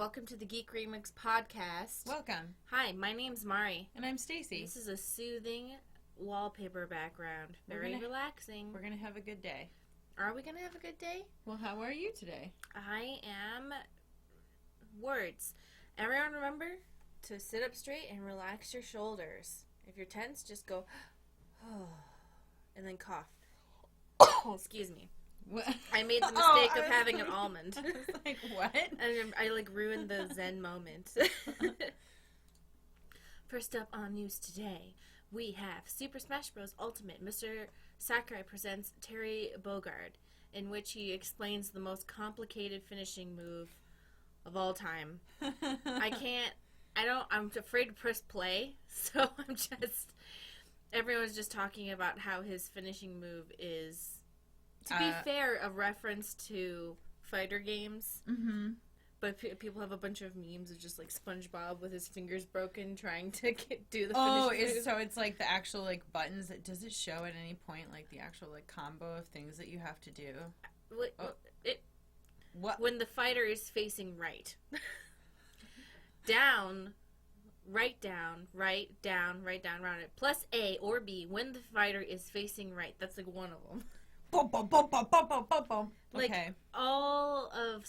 welcome to the Geek Remix podcast. Welcome. Hi, my name's Mari. And I'm Stacy. This is a soothing wallpaper background. Very relaxing. We're going to have a good day. Are we going to have a good day? Well, how are you today? I am... Words. Everyone remember to sit up straight and relax your shoulders. If you're tense, just go... and then cough. Excuse me. What? I made the mistake of having an almond. I was like, what? And I ruined the Zen moment. First up on news today, we have Super Smash Bros. Ultimate. Mr. Sakurai presents Terry Bogard, in which he explains the most complicated finishing move of all time. I'm afraid to press play, so everyone's just talking about how his finishing move is, to be fair, a reference to fighter games. Mm-hmm. But people have a bunch of memes of just SpongeBob with his fingers broken trying to do the finishing move. So it's the actual buttons. Does it show at any point the actual combo of things that you have to do? What? When the fighter is facing right. Down, right down, right down, right down, round it. Plus A or B when the fighter is facing right. That's one of them. Boom, boom, boom, boom, boom, boom, boom, boom. Okay. all of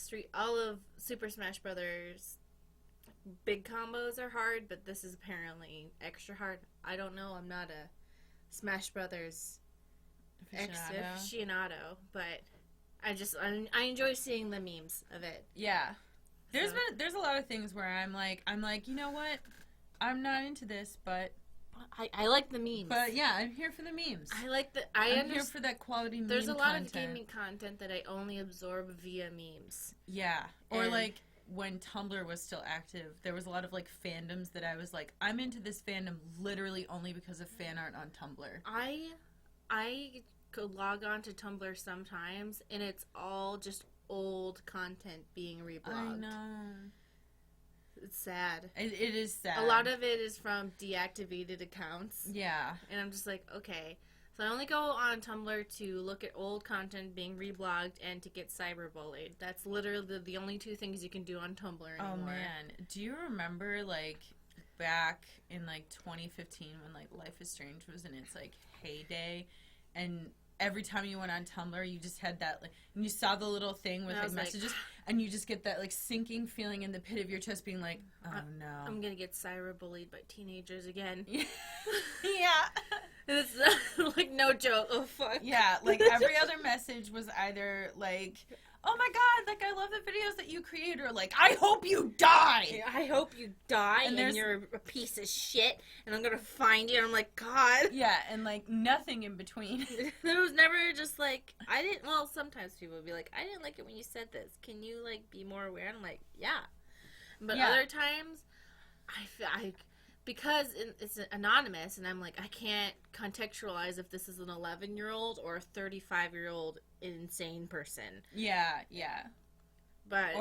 Super Smash Brothers big combos are hard, but this is apparently extra hard. I don't know. I'm not a Smash Brothers aficionado, but I enjoy seeing the memes of it. Yeah. There's a lot of things where I'm like, you know what? I'm not into this, but I like the memes. But yeah, I'm here for the memes. I'm here for that quality meme There's a lot content. of gaming content that I only absorb via memes. Yeah. Or when Tumblr was still active, there was a lot of fandoms that I was I'm into this fandom literally only because of fan art on Tumblr. I could log on to Tumblr sometimes, and it's all just old content being reblogged. I know. It's sad. It is sad. A lot of it is from deactivated accounts. Yeah. And I'm just okay. So I only go on Tumblr to look at old content being reblogged and to get cyberbullied. That's literally the only two things you can do on Tumblr anymore. Oh, man. Do you remember, back in, 2015 when, Life is Strange was in its, heyday, and every time you went on Tumblr, you just had that, and you saw the little thing with, messages, and you just get that, sinking feeling in the pit of your chest being oh, no. I'm gonna get cyberbullied by teenagers again. Yeah. It's, no joke. Oh, fuck. Yeah, every other message was either, oh my god, I love the videos that you create, or I hope you die! I hope you die, and you're a piece of shit, and I'm gonna find you, and I'm God. Yeah, and, nothing in between. There was never just, sometimes people would be I didn't like it when you said this. Can you, be more aware? And I'm yeah. But other times, because it's anonymous, and I'm I can't contextualize if this is an 11-year-old or a 35-year-old insane person. Yeah, yeah. But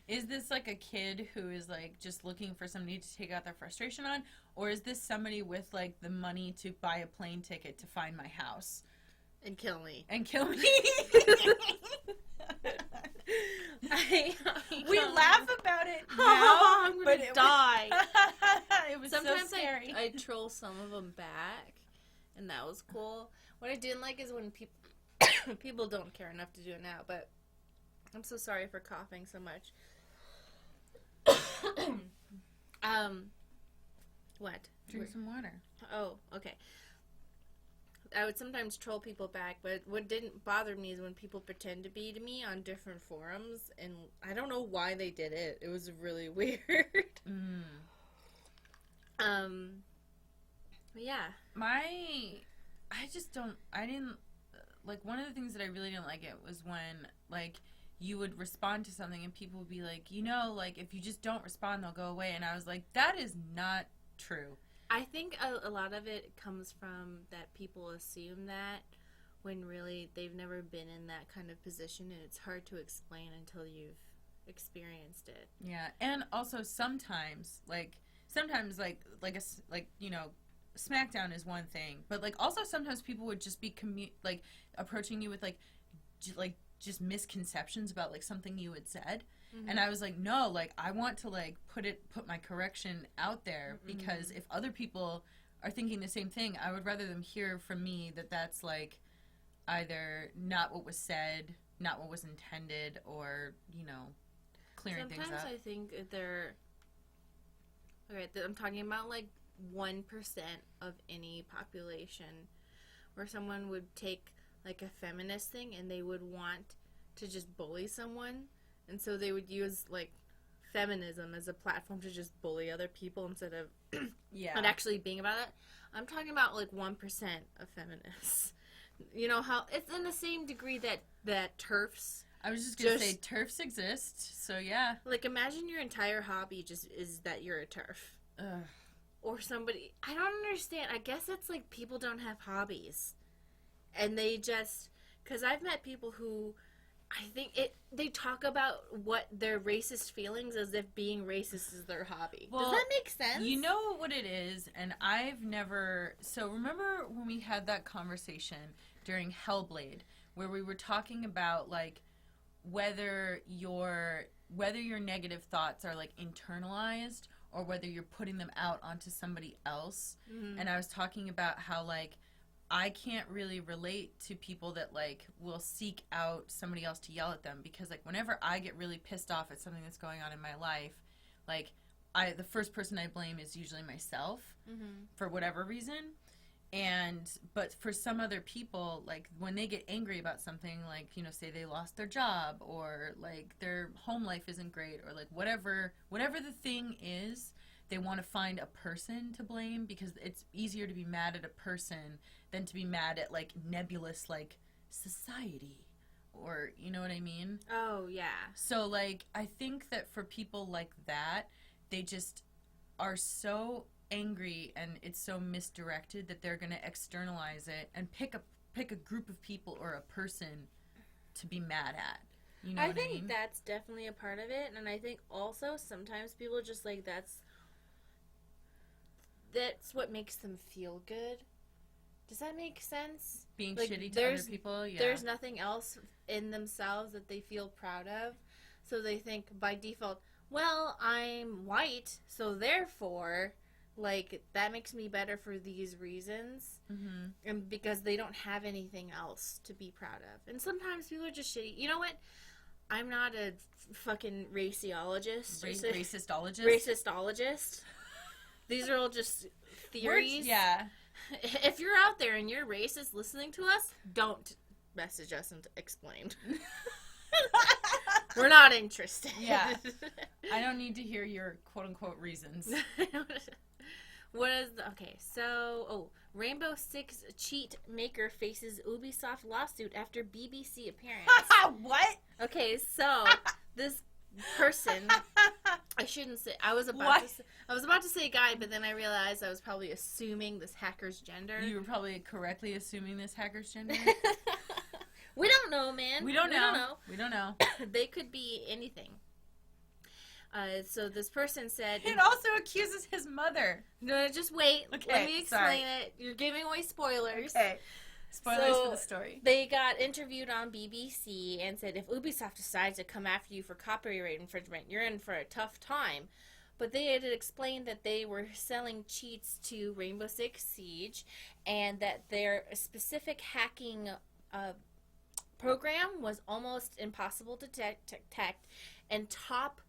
is this a kid who is just looking for somebody to take out their frustration on, or is this somebody with the money to buy a plane ticket to find my house and kill me? We laugh about it now, I'm gonna die. It was sometimes so scary. I troll some of them back, and that was cool. What I didn't like is when people don't care enough to do it now. But I'm so sorry for coughing so much. What? Drink some water. Oh, okay. I would sometimes troll people back, but what didn't bother me is when people pretend to be to me on different forums, and I don't know why they did it. It was really weird. But yeah. One of the things that I really didn't like it was when, you would respond to something and people would be if you just don't respond, they'll go away, and I was that is not true. I think a lot of it comes from that people assume that when really they've never been in that kind of position, and it's hard to explain until you've experienced it. Yeah, and also sometimes SmackDown is one thing, but also sometimes people would just be approaching you with just misconceptions about something you had said, And I was like, no, like, I want to, like, put my correction out there, because if other people are thinking the same thing, I would rather them hear from me that that's, like, either not what was said, not what was intended, or, you know, clearing things up. Sometimes I think they're... Okay, I'm talking about, like, 1% of any population, where someone would take, like, a feminist thing and they would want to just bully someone, and so they would use, like, feminism as a platform to just bully other people instead of not actually being about it. I'm talking about, like, 1% of feminists. You know how it's in the same degree that TERFs. I was just gonna say TERFs exist, so yeah. Like, imagine your entire hobby just is that you're a TERF. Ugh. Or somebody, I don't understand. I guess it's like people don't have hobbies. And they just, because I've met people who, I think they talk about what their racist feelings as if being racist is their hobby. Well, does that make sense? You know what it is, and I've never, so remember when we had that conversation during Hellblade, where we were talking about, like, whether your negative thoughts are, like, internalized, or whether you're putting them out onto somebody else. And I was talking about how, like, I can't really relate to people that, like, will seek out somebody else to yell at them, because, like, whenever I get really pissed off at something that's going on in my life, like, the first person I blame is usually myself for whatever reason. But for some other people, like, when they get angry about something, like, you know, say they lost their job, or, like, their home life isn't great, or, like, whatever the thing is, they want to find a person to blame, because it's easier to be mad at a person than to be mad at, like, nebulous, like, society, or, you know what I mean? Oh, yeah. So, like, I think that for people like that, they just are so angry and it's so misdirected that they're going to externalize it and pick a group of people or a person to be mad at. You know what I mean? I think that's definitely a part of it, and I think also sometimes people just, like, that's what makes them feel good. Does that make sense? Being, like, shitty to other people? Yeah. There's nothing else in themselves that they feel proud of, so they think by default, well, I'm white, so therefore, like, that makes me better for these reasons, and because they don't have anything else to be proud of. And sometimes people are just shitty. You know what? I'm not a fucking raciologist. Racistologist. These are all just theories. Yeah. If you're out there and you're racist listening to us, don't message us and explain. We're not interested. Yeah. I don't need to hear your quote-unquote reasons. Rainbow Six cheat maker faces Ubisoft lawsuit after BBC appearance. What? Okay, so this person, I shouldn't say. I was about to say guy, but then I realized I was probably assuming this hacker's gender. You were probably correctly assuming this hacker's gender. We don't know, man. We don't know. They could be anything. So this person said... It also accuses his mother. No, just wait. Okay, let me explain it. You're giving away spoilers. Okay. Spoilers for the story. They got interviewed on BBC and said, if Ubisoft decides to come after you for copyright infringement, you're in for a tough time. But they had explained that they were selling cheats to Rainbow Six Siege, and that their specific hacking program was almost impossible to detect, and top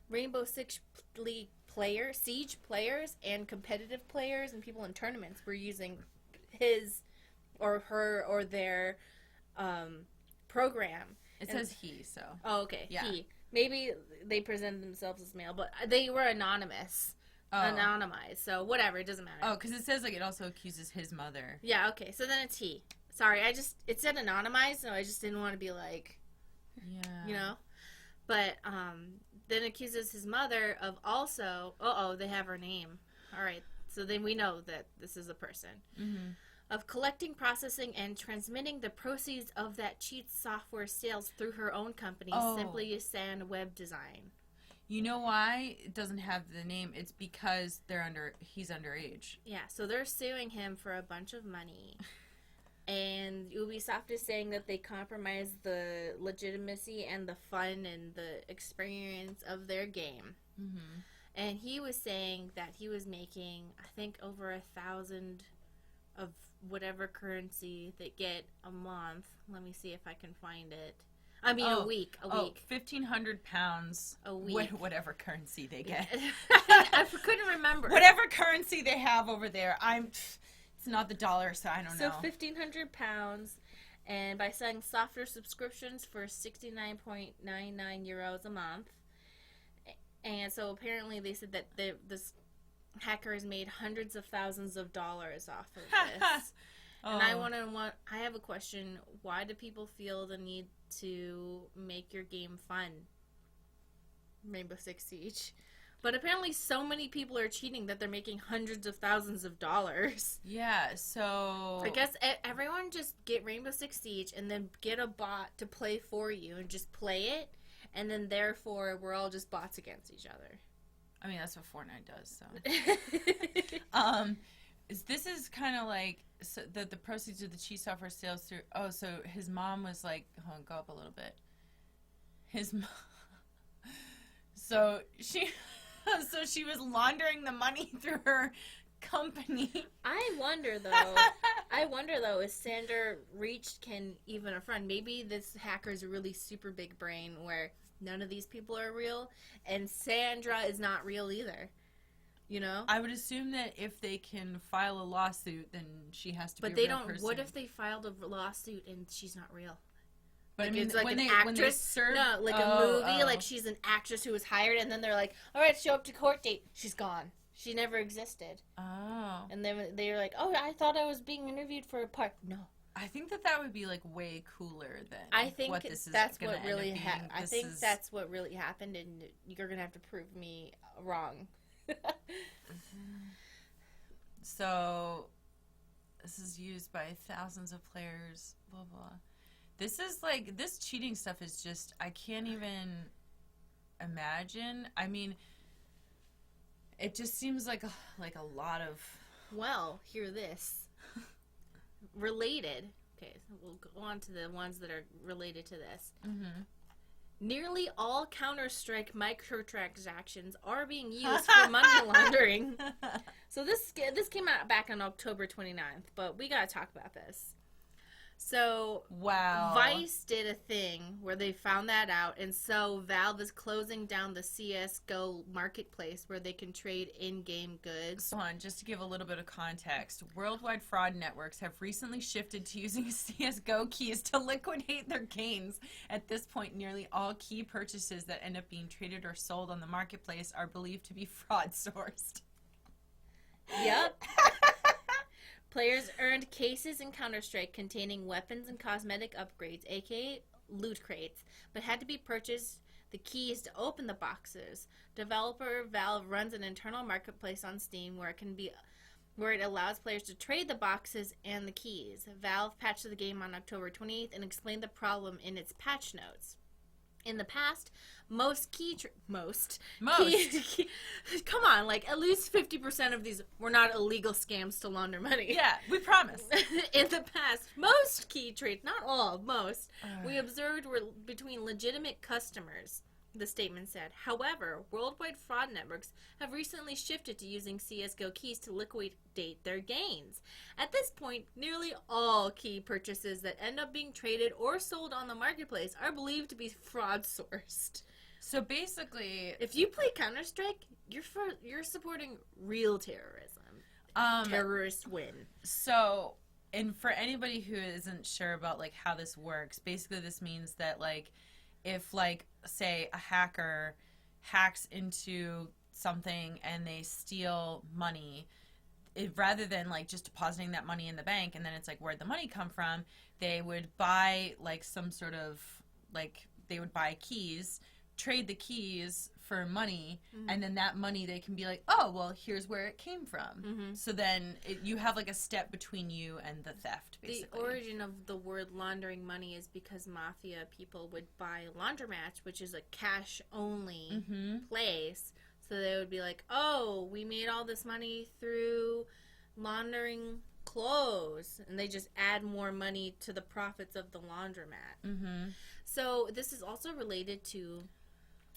Rainbow Six League players, Siege players, and competitive players and people in tournaments were using his or her or their program. It says he, so. Oh, okay. Yeah. He. Maybe they presented themselves as male, but they were anonymous. Oh. Anonymized. So whatever, it doesn't matter. Oh, because it says, like, it also accuses his mother. Yeah, okay. So then it's he. Sorry, it said anonymized, so I just didn't want to be like, yeah. You know? But, then accuses his mother of also, they have her name. All right, so then we know that this is a person. Of collecting, processing, and transmitting the proceeds of that cheat software sales through her own company, Simply Sand Web Design. You know why it doesn't have the name? It's because he's underage. Yeah, so they're suing him for a bunch of money. And Ubisoft is saying that they compromise the legitimacy and the fun and the experience of their game. Mm-hmm. And he was saying that he was making, I think, over 1,000 of whatever currency they get a month. Let me see if I can find it. I mean, a week. 1,500 pounds. A week. Whatever currency they get. I couldn't remember. Whatever currency they have over there. It's not the dollar, so I don't know. So 1,500 pounds. And by selling software subscriptions for 69.99 euros a month. And so apparently they said that this hacker has made hundreds of thousands of dollars off of this. And I have a question. Why do people feel the need to make your game fun? Rainbow Six Siege. But apparently so many people are cheating that they're making hundreds of thousands of dollars. Yeah, so... I guess everyone just get Rainbow Six Siege and then get a bot to play for you and just play it. And then therefore we're all just bots against each other. I mean, that's what Fortnite does, so... This is kind of like so the proceeds of the cheat software sales through... Oh, so his mom was like... Hold on, go up a little bit. His mom... So she was laundering the money through her company. I wonder though, if Sandra reached can even a friend. Maybe this hacker's a really super big brain where none of these people are real, and Sandra is not real either. You know? I would assume that if they can file a lawsuit, then she has to be a real person. But they don't. What if they filed a lawsuit and she's not real? But like, I mean, it's like when an they, actress. when they serve, no, like a movie. Like she's an actress who was hired, and then they're like, "All right, show up to court date." She's gone. She never existed. Oh. And then they're like, "Oh, I thought I was being interviewed for a part." No. I think that would be like way cooler than I think what this is that's gonna what really end up happened. being. I think that's what really happened, and you're gonna have to prove me wrong. So, this is used by thousands of players. Blah blah. This is like this cheating stuff is just I can't even imagine. I mean, it just seems like a lot of. Well, hear this. Related. Okay, so we'll go on to the ones that are related to this. Mm-hmm. Nearly all Counter-Strike microtransactions are being used for money laundering. So this came out back on October 29th, but we gotta talk about this. So wow, Vice did a thing where they found that out, and so Valve is closing down the CS:GO marketplace where they can trade in-game goods. Hold on, just to give a little bit of context, worldwide fraud networks have recently shifted to using CS:GO keys to liquidate their gains. At this point, nearly all key purchases that end up being traded or sold on the marketplace are believed to be fraud sourced. Yep. Players earned cases in Counter-Strike containing weapons and cosmetic upgrades, aka loot crates, but had to be purchased the keys to open the boxes. Developer Valve runs an internal marketplace on Steam where it allows players to trade the boxes and the keys. Valve patched the game on October 28th and explained the problem in its patch notes. In the past, come on, like at least 50% of these were not illegal scams to launder money. Yeah, we promise. In the past, most key trades, not all, most, we observed were between legitimate customers, the statement said. However, worldwide fraud networks have recently shifted to using CS:GO keys to liquidate their gains. At this point, nearly all key purchases that end up being traded or sold on the marketplace are believed to be fraud sourced. So basically, if you play Counter-Strike, you're supporting real terrorism. Terrorists win. So, and for anybody who isn't sure about like how this works, basically this means that like if like say a hacker hacks into something and they steal money, rather than like just depositing that money in the bank and then it's like where'd the money come from, they would buy like some sort of like they would buy keys, trade the keys for money, and then that money they can be like, oh well, here's where it came from. So then you have like a step between you and the theft, basically. The origin of the word laundering money is because mafia people would buy a laundromat, which is a cash only place. So they would be like, oh, we made all this money through laundering close, and they just add more money to the profits of the laundromat. Mm-hmm. So this is also related to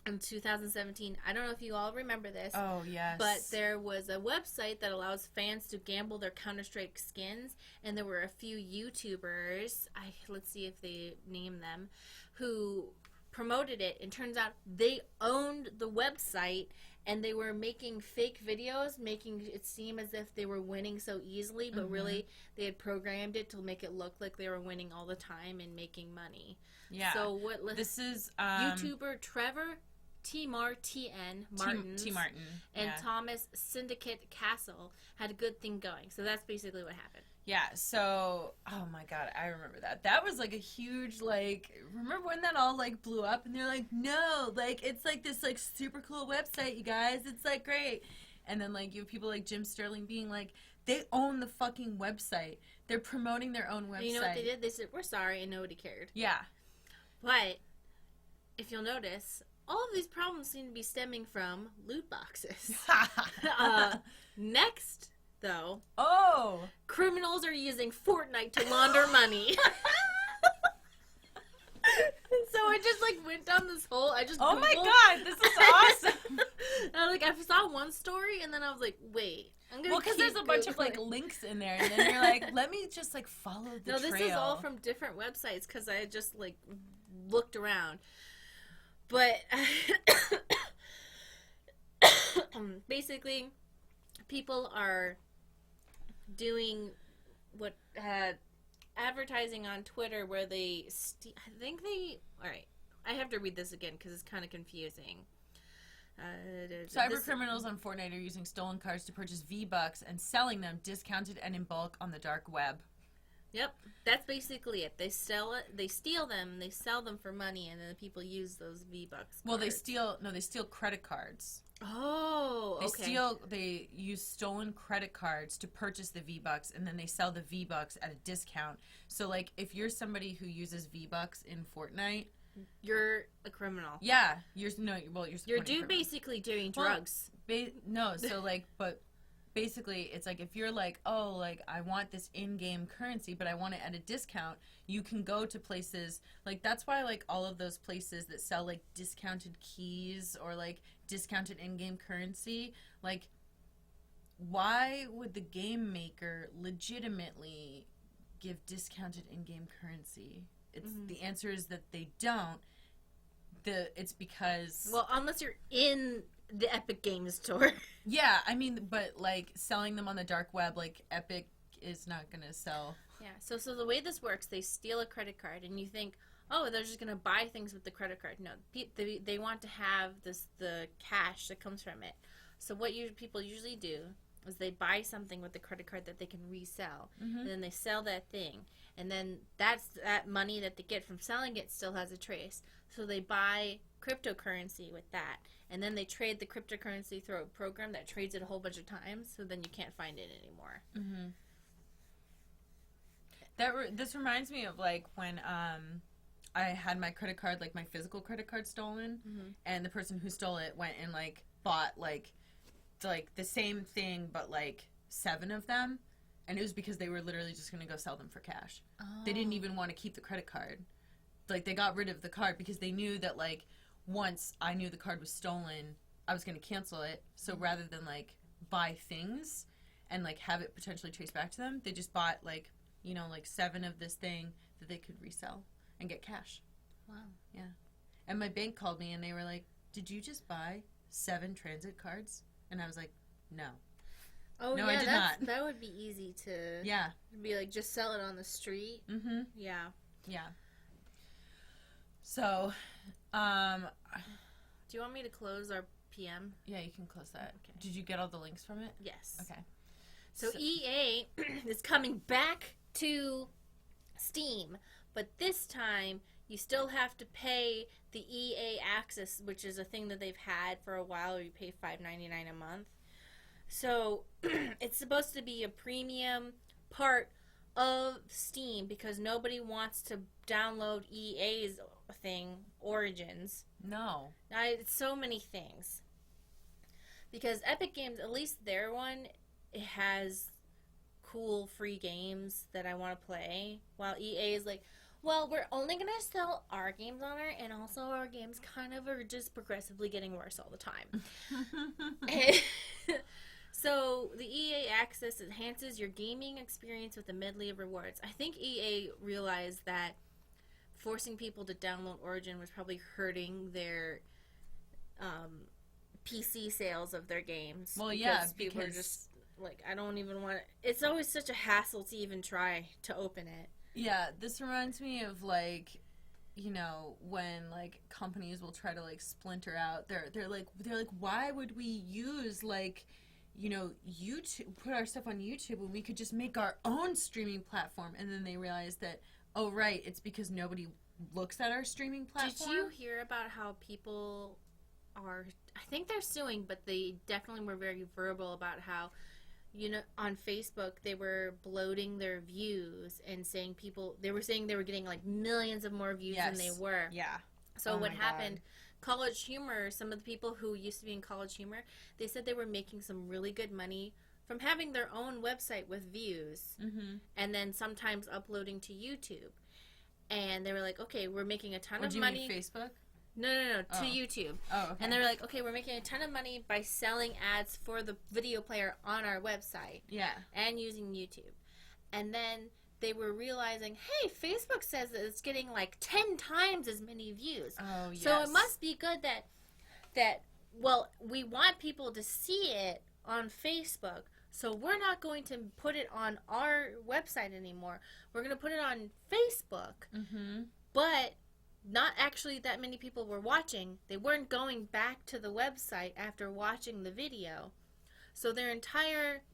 in 2017. I don't know if you all remember this. Oh, yes. But there was a website that allows fans to gamble their Counter-Strike skins, and there were a few YouTubers, let's see if they name them, who promoted it, and turns out they owned the website, and they were making fake videos, making it seem as if they were winning so easily, but really they had programmed it to make it look like they were winning all the time and making money. Yeah. So this is YouTuber Trevor T-Martin Martins T. Martin and Thomas Syndicate Castle had a good thing going. So that's basically what happened. Yeah, so, oh my god, I remember that. That was, like, a huge, like, remember when that all, like, blew up? And they're like, no, like, it's, like, this, like, super cool website, you guys. It's, like, great. And then, like, you have people like Jim Sterling being like, they own the fucking website. They're promoting their own website. And you know what they did? They said, we're sorry, and nobody cared. Yeah. But, if you'll notice, all of these problems seem to be stemming from loot boxes. Next, though, criminals are using Fortnite to launder money. So I just, like, went down this hole. I just Googled. My god, this is awesome. I saw one story, and then I was like, wait. Well, because there's a bunch of, like, links in there, and then you're like, let me just, like, follow the trail. No, this is all from different websites, because I just, like, looked around. But, basically, people are doing what, advertising on Twitter where they, alright, I have to read this again because it's kind of confusing. Cybercriminals on Fortnite are using stolen cards to purchase V-Bucks and selling them discounted and in bulk on the dark web. Yep, that's basically it. They steal them, they sell them for money, and then people use those V-Bucks. Well, they steal credit cards. Oh, okay. They use stolen credit cards to purchase the V-Bucks, and then they sell the V-Bucks at a discount. So, like, if you're somebody who uses V-Bucks in Fortnite, you're a criminal. Yeah, you're basically doing drugs. But basically, it's like if you're like, oh, like I want this in-game currency, but I want it at a discount, you can go to places like that's why like all of those places that sell like discounted keys or like discounted in-game currency, like why would the game maker legitimately give discounted in-game currency? The answer is that they don't. It's because unless you're in the Epic Games store. Yeah, I mean, but like selling them on the dark web, like Epic is not gonna sell. Yeah, so the way this works, they steal a credit card, and you think, oh, they're just gonna buy things with the credit card. No, they want to have the cash that comes from it. So what people usually do is they buy something with the credit card that they can resell, and then they sell that thing, and then that money that they get from selling it still has a trace. So they buy cryptocurrency with that, and then they trade the cryptocurrency through a program that trades it a whole bunch of times, so then you can't find it anymore. This reminds me of like when I had my credit card, like my physical credit card stolen, and the person who stole it went and like bought like the same thing but like 7 of them, and it was because they were literally just going to go sell them for cash. They didn't even want to keep the credit card. Like they got rid of the card because they knew that like once I knew the card was stolen, I was going to cancel it. So rather than like buy things and like have it potentially traced back to them, they just bought like, you know, like 7 of this thing that they could resell and get cash. Wow. Yeah. And my bank called me and they were like, "Did you just buy 7 transit cards?" And I was like, "No." Oh, no, yeah, I did not. That would be easy to be like, just sell it on the street. Yeah. Yeah. So, do you want me to close our PM? Yeah, you can close that. Okay. Did you get all the links from it? Yes. Okay. So EA is coming back to Steam, but this time you still have to pay the EA Access, which is a thing that they've had for a while, where you pay $5.99 a month. So it's supposed to be a premium part of Steam because nobody wants to download EA's thing, Origins. No. It's so many things. Because Epic Games, at least their one, it has cool free games that I want to play, while EA is like, well, we're only going to sell our games on it, and also our games kind of are just progressively getting worse all the time. So the EA Access enhances your gaming experience with a medley of rewards. I think EA realized that forcing people to download Origin was probably hurting their PC sales of their games. Well, yeah, people are just like, I don't even want to. It's always such a hassle to even try to open it. Yeah, this reminds me of, like, you know, when, like, companies will try to, like, splinter out. They're like, why would we use, like, you know, YouTube, put our stuff on YouTube when we could just make our own streaming platform? And then they realize that, oh, right, it's because nobody looks at our streaming platform. Did you hear about how people are, I think they're suing, but they definitely were very verbal about how, you know, on Facebook, they were bloating their views and saying they were getting like millions of more views than they were. Yeah. So what happened, College Humor, some of the people who used to be in College Humor, they said they were making some really good money from having their own website with views, and then sometimes uploading to YouTube. And they were like, okay, we're making a ton of money. Do you mean Facebook? No, to YouTube. Oh, okay. And they were like, okay, we're making a ton of money by selling ads for the video player on our website. Yeah. And using YouTube. And then they were realizing, hey, Facebook says that it's getting like 10 times as many views. Oh, yes. So it must be good that well, we want people to see it on Facebook, so we're not going to put it on our website anymore. We're going to put it on Facebook. But not actually that many people were watching. They weren't going back to the website after watching the video. So their entire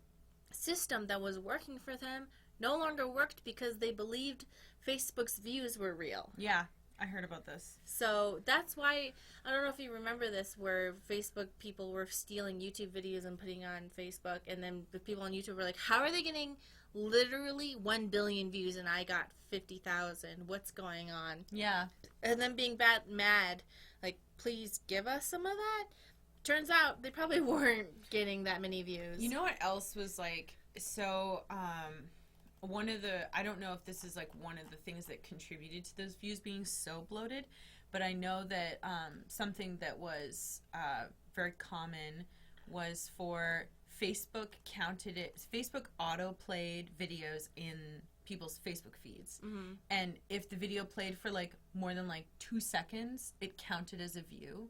system that was working for them no longer worked because they believed Facebook's views were real. Yeah, I heard about this. So that's why, I don't know if you remember this, where Facebook people were stealing YouTube videos and putting on Facebook, and then the people on YouTube were like, how are they getting literally 1 billion views and I got 50,000? What's going on? Yeah. And then being mad, like, please give us some of that? Turns out they probably weren't getting that many views. You know what else was, like, so, one of the, I don't know if this is, like, one of the things that contributed to those views being so bloated, but I know that something that was very common was for Facebook auto-played videos in people's Facebook feeds. And if the video played for, like, more than, like, 2 seconds, it counted as a view,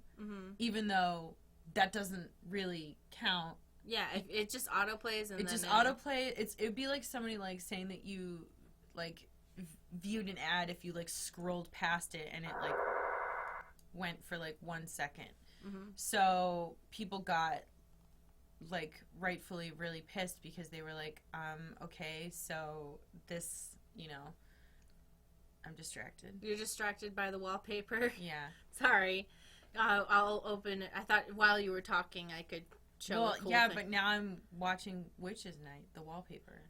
even though that doesn't really count. Yeah, it just autoplays and it just autoplay. It'd be like somebody, like, saying that you, like, viewed an ad if you, like, scrolled past it and it, like, went for, like, 1 second. So people got, like, rightfully really pissed because they were like, okay, so this, you know, I'm distracted. You're distracted by the wallpaper? Yeah. Sorry. I'll open it. I thought while you were talking I could show a cool thing. But now I'm watching Witches Night, the wallpaper.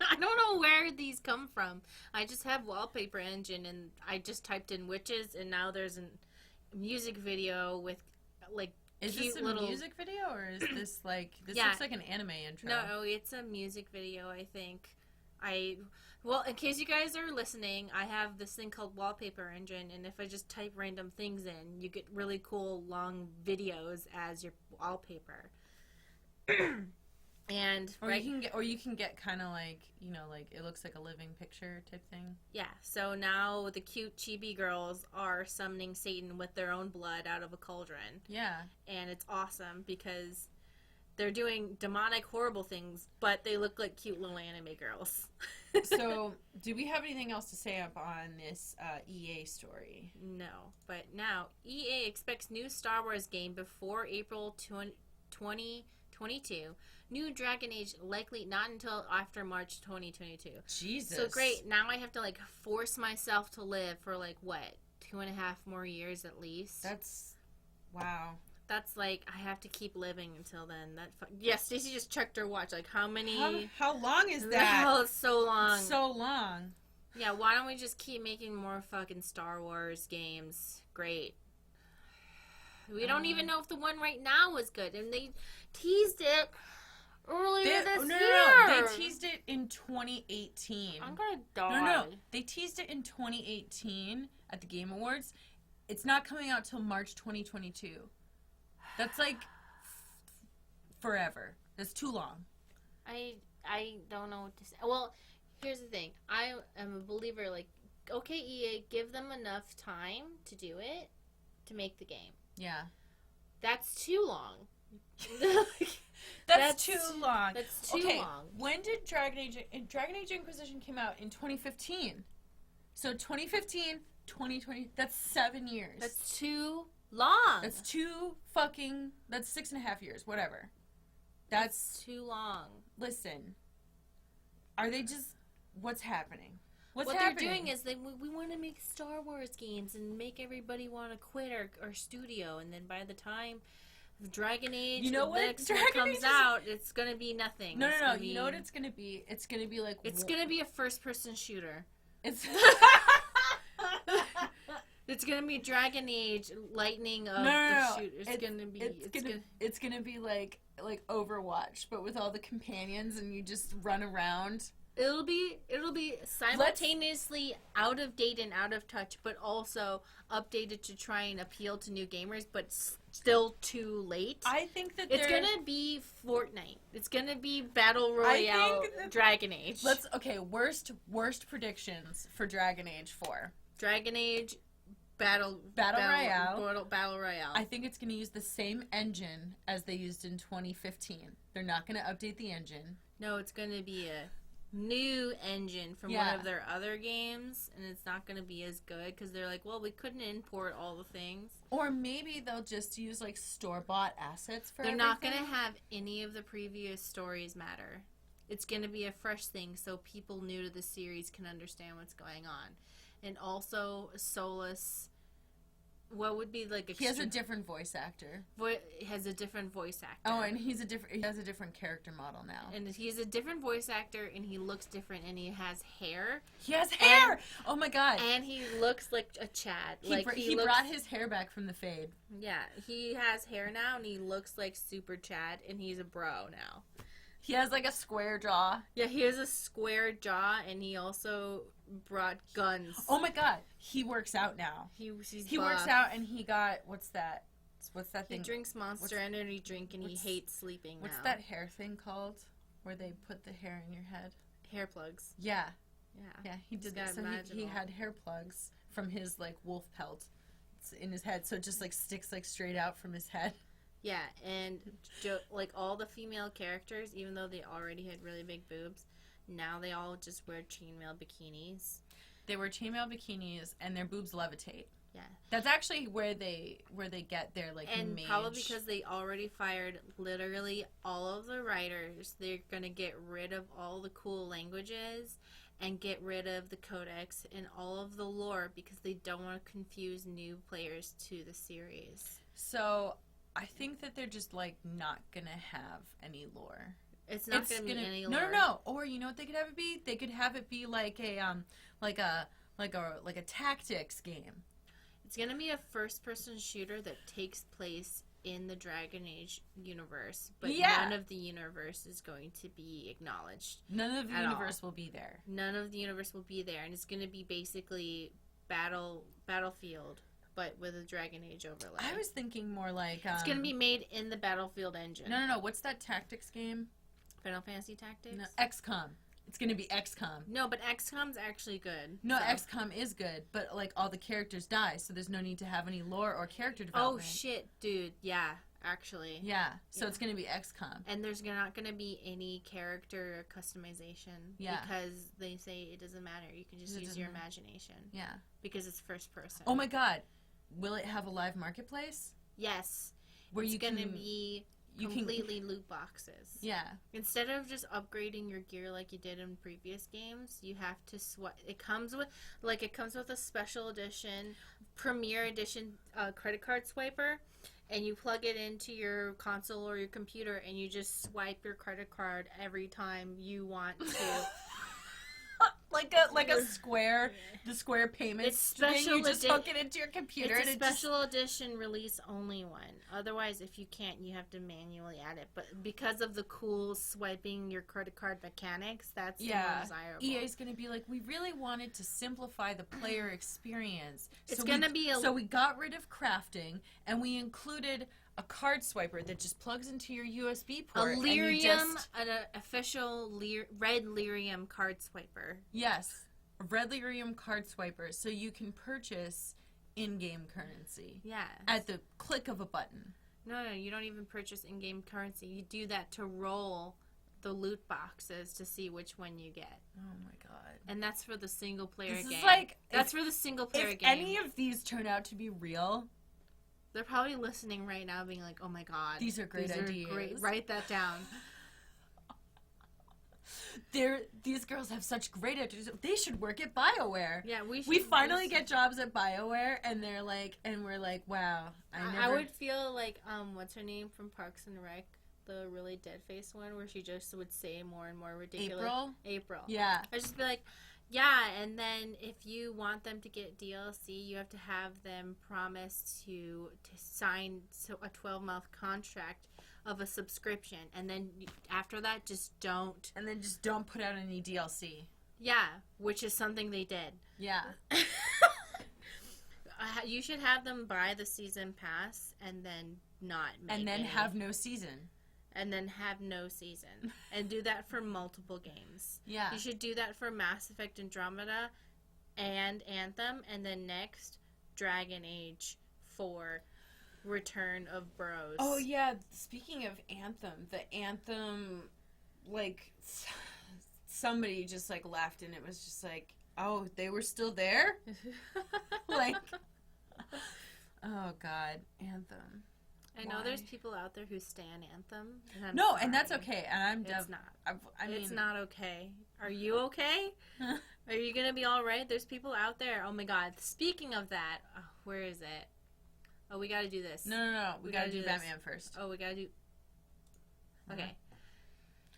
I don't know where these come from. I just have Wallpaper Engine, and I just typed in witches, and now there's a music video with, like, is cute this a little music video, or is this, like, this Yeah. looks like an anime intro? No, it's a music video, I think. Well, in case you guys are listening, I have this thing called Wallpaper Engine, and if I just type random things in, you get really cool long videos as your wallpaper. And you can get kind of, like, you know, like, it looks like a living picture type thing. Yeah, so now the cute chibi girls are summoning Satan with their own blood out of a cauldron. Yeah. And it's awesome because they're doing demonic, horrible things, but they look like cute little anime girls. So, do we have anything else to say up on this EA story? No, but now EA expects new Star Wars game before April 2022. New Dragon Age likely not until after March 2022. Jesus. So great, now I have to, like, force myself to live for, like, what, 2.5 more years at least? Wow. That's like, I have to keep living until then. Stacey just checked her watch. Like, how many... How long is that? Hell, it's so long. So long. Yeah, why don't we just keep making more fucking Star Wars games? Great. We don't even know if the one right now was good. And they teased it earlier this year. No. They teased it in 2018. I'm gonna die. No. They teased it in 2018 at the Game Awards. It's not coming out till March 2022. That's like forever. That's too long. I don't know what to say. Well, here's the thing. I am a believer, like, okay, EA, give them enough time to do it, to make the game. Yeah. That's too long. That's too long. That's too long. When did Dragon Age Inquisition came out? In 2015. So 2015, 2020, that's 7 years. That's too long. That's 6.5 years, whatever. That's too long. Listen, are they just, what's happening? What they're doing is we want to make Star Wars games and make everybody want to quit our studio, and then by the time Dragon Age next one comes out, it's gonna be nothing. No. You know what it's gonna be? It's gonna be like gonna be a first-person shooter. It's it's gonna be Dragon Age Lightning of the shooters. It's gonna be like Overwatch, but with all the companions, and you just run around. It'll be simultaneously out of date and out of touch, but also updated to try and appeal to new gamers, but still too late. I think that it's gonna be Fortnite. It's gonna be Battle Royale Dragon Age. Worst predictions for Dragon Age 4. Dragon Age Battle Royale. I think it's gonna use the same engine as they used in 2015. They're not gonna update the engine. No, it's gonna be a new engine from one of their other games, and it's not going to be as good because they're like, well, we couldn't import all the things. Or maybe they'll just use like store-bought assets for everything. They're not going to have any of the previous stories matter. It's going to be a fresh thing so people new to the series can understand what's going on. And also Solus, what would be like he has a different voice actor. Has a different voice actor. Oh, and he has a different character model now. And he's a different voice actor, and he looks different, and he has hair. He has hair! Oh my god. And he looks like a Chad. He brought his hair back from the fade. Yeah, he has hair now, and he looks like super Chad, and he's a bro now. He has like a square jaw. Yeah, he has a square jaw, and he also brought guns. Oh my god, he works out now. He works out, and he got what's that thing? He drinks Monster Energy drink, and he hates sleeping. What's that hair thing called? Where they put the hair in your head? Hair plugs. Yeah. He did that. So he had hair plugs from his like wolf pelt in his head, so it just like sticks like straight out from his head. Yeah, and like all the female characters, even though they already had really big boobs, now they all just wear chainmail bikinis. They wear chainmail bikinis, and their boobs levitate. Yeah, that's actually where they get their like mage. Probably because they already fired literally all of the writers. They're gonna get rid of all the cool languages and get rid of the codex and all of the lore because they don't want to confuse new players to the series. So I think that they're just like not gonna have any lore. It's not gonna be any lore. No. Or you know what they could have it be? They could have it be like a tactics game. It's gonna be a first-person shooter that takes place in the Dragon Age universe, but none of the universe is going to be acknowledged. None of the universe will be there. None of the universe will be there, and it's gonna be basically Battlefield, but with a Dragon Age overlay. I was thinking more like it's gonna be made in the Battlefield engine. No. What's that tactics game? Final Fantasy Tactics? No, XCOM. It's gonna be XCOM. No, but XCOM's actually good. No, XCOM is good, but like all the characters die, so there's no need to have any lore or character development. Oh shit, dude. Yeah, actually. Yeah. So it's gonna be XCOM. And there's not gonna be any character customization. Yeah. Because they say it doesn't matter. You can just use your imagination. Yeah. Because it's first person. Oh my god. Will it have a live marketplace? Yes. Where it's gonna be completely loot boxes. Yeah. Instead of just upgrading your gear like you did in previous games, you have to it comes with a special edition, premier edition credit card swiper, and you plug it into your console or your computer, and you just swipe your credit card every time you want to. like a square, the square payment. It's special. You just hook it into your computer. It's a special edition release only one. Otherwise, if you can't, you have to manually add it. But because of the cool swiping your credit card mechanics, that's more desirable. EA's going to be like, we really wanted to simplify the player experience. It's going to be so we got rid of crafting and we included a card swiper that just plugs into your USB port. A lyrium, an official red lyrium card swiper. Yes, a red lyrium card swiper, so you can purchase in-game currency. Yeah. At the click of a button. No, you don't even purchase in-game currency. You do that to roll the loot boxes to see which one you get. Oh my god. And that's for the single-player game. That's for the single-player game. If any of these turn out to be real... They're probably listening right now being like, oh my god. These are great ideas. Great. Write that down. These girls have such great ideas. They should work at BioWare. Yeah, we finally get jobs at BioWare, and they're like, and we're like, wow. I would feel like, what's her name from Parks and Rec? The really dead-faced one where she just would say more and more ridiculous. April. Yeah. I'd just be like, yeah, and then if you want them to get DLC, you have to have them promise to sign a 12-month contract of a subscription, and then after that, just don't. And then just don't put out any DLC. Yeah, which is something they did. Yeah. You should have them buy the season pass and then not make And then any. have no season. And then have no season. And do that for multiple games. Yeah. You should do that for Mass Effect Andromeda and Anthem, and then next, Dragon Age 4 Return of Bros. Oh, yeah. Speaking of Anthem, the Anthem, like, somebody just, like, laughed, and it was just like, oh, they were still there? Like, oh, God. Anthem. I know there's people out there who stan Anthem. And that's okay. And I'm It's not. I mean, it's not okay. Are you okay? Are you gonna be all right? There's people out there. Oh my God. Speaking of that, where is it? Oh, we gotta do this. No. We gotta do Batman first. Oh, we gotta do. Okay.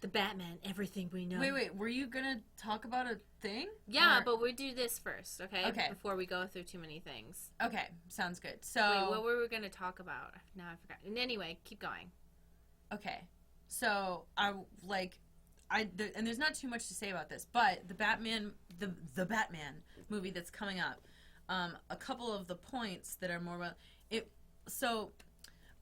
The Batman, everything we know. Wait. Were you gonna talk about a thing? Yeah, but we'll do this first, okay? Okay. Before we go through too many things. Okay, sounds good. So. Wait, what were we gonna talk about? Now I forgot. And anyway, keep going. Okay. So and there's not too much to say about this, but the Batman movie that's coming up, a couple of the points that are more about it. So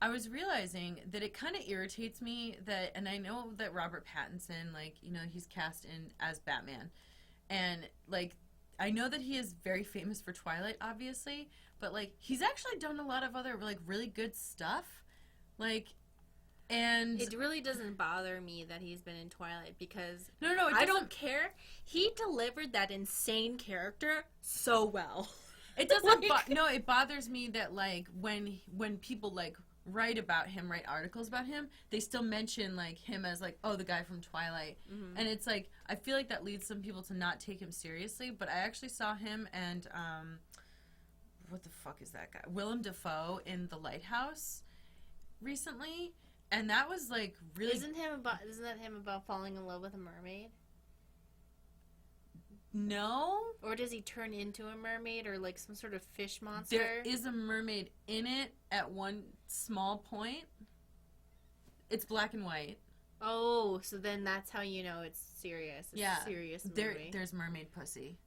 I was realizing that it kind of irritates me that, and I know that Robert Pattinson, like, you know, he's cast in as Batman, and like, I know that he is very famous for Twilight, obviously, but like, he's actually done a lot of other like really good stuff, like. And it really doesn't bother me that he's been in Twilight because I don't care. He delivered that insane character so well. It doesn't. It bothers me that like when people like write articles about him, they still mention like him as like, oh, the guy from Twilight, and it's like I feel like that leads some people to not take him seriously. But I actually saw him and what the fuck is that guy? Willem Dafoe in The Lighthouse recently. And that was like really. Isn't that him about falling in love with a mermaid? No. Or does he turn into a mermaid or like some sort of fish monster? There is a mermaid in it at one small point. It's black and white. Oh, so then that's how you know it's serious. It's a serious movie. There's mermaid pussy.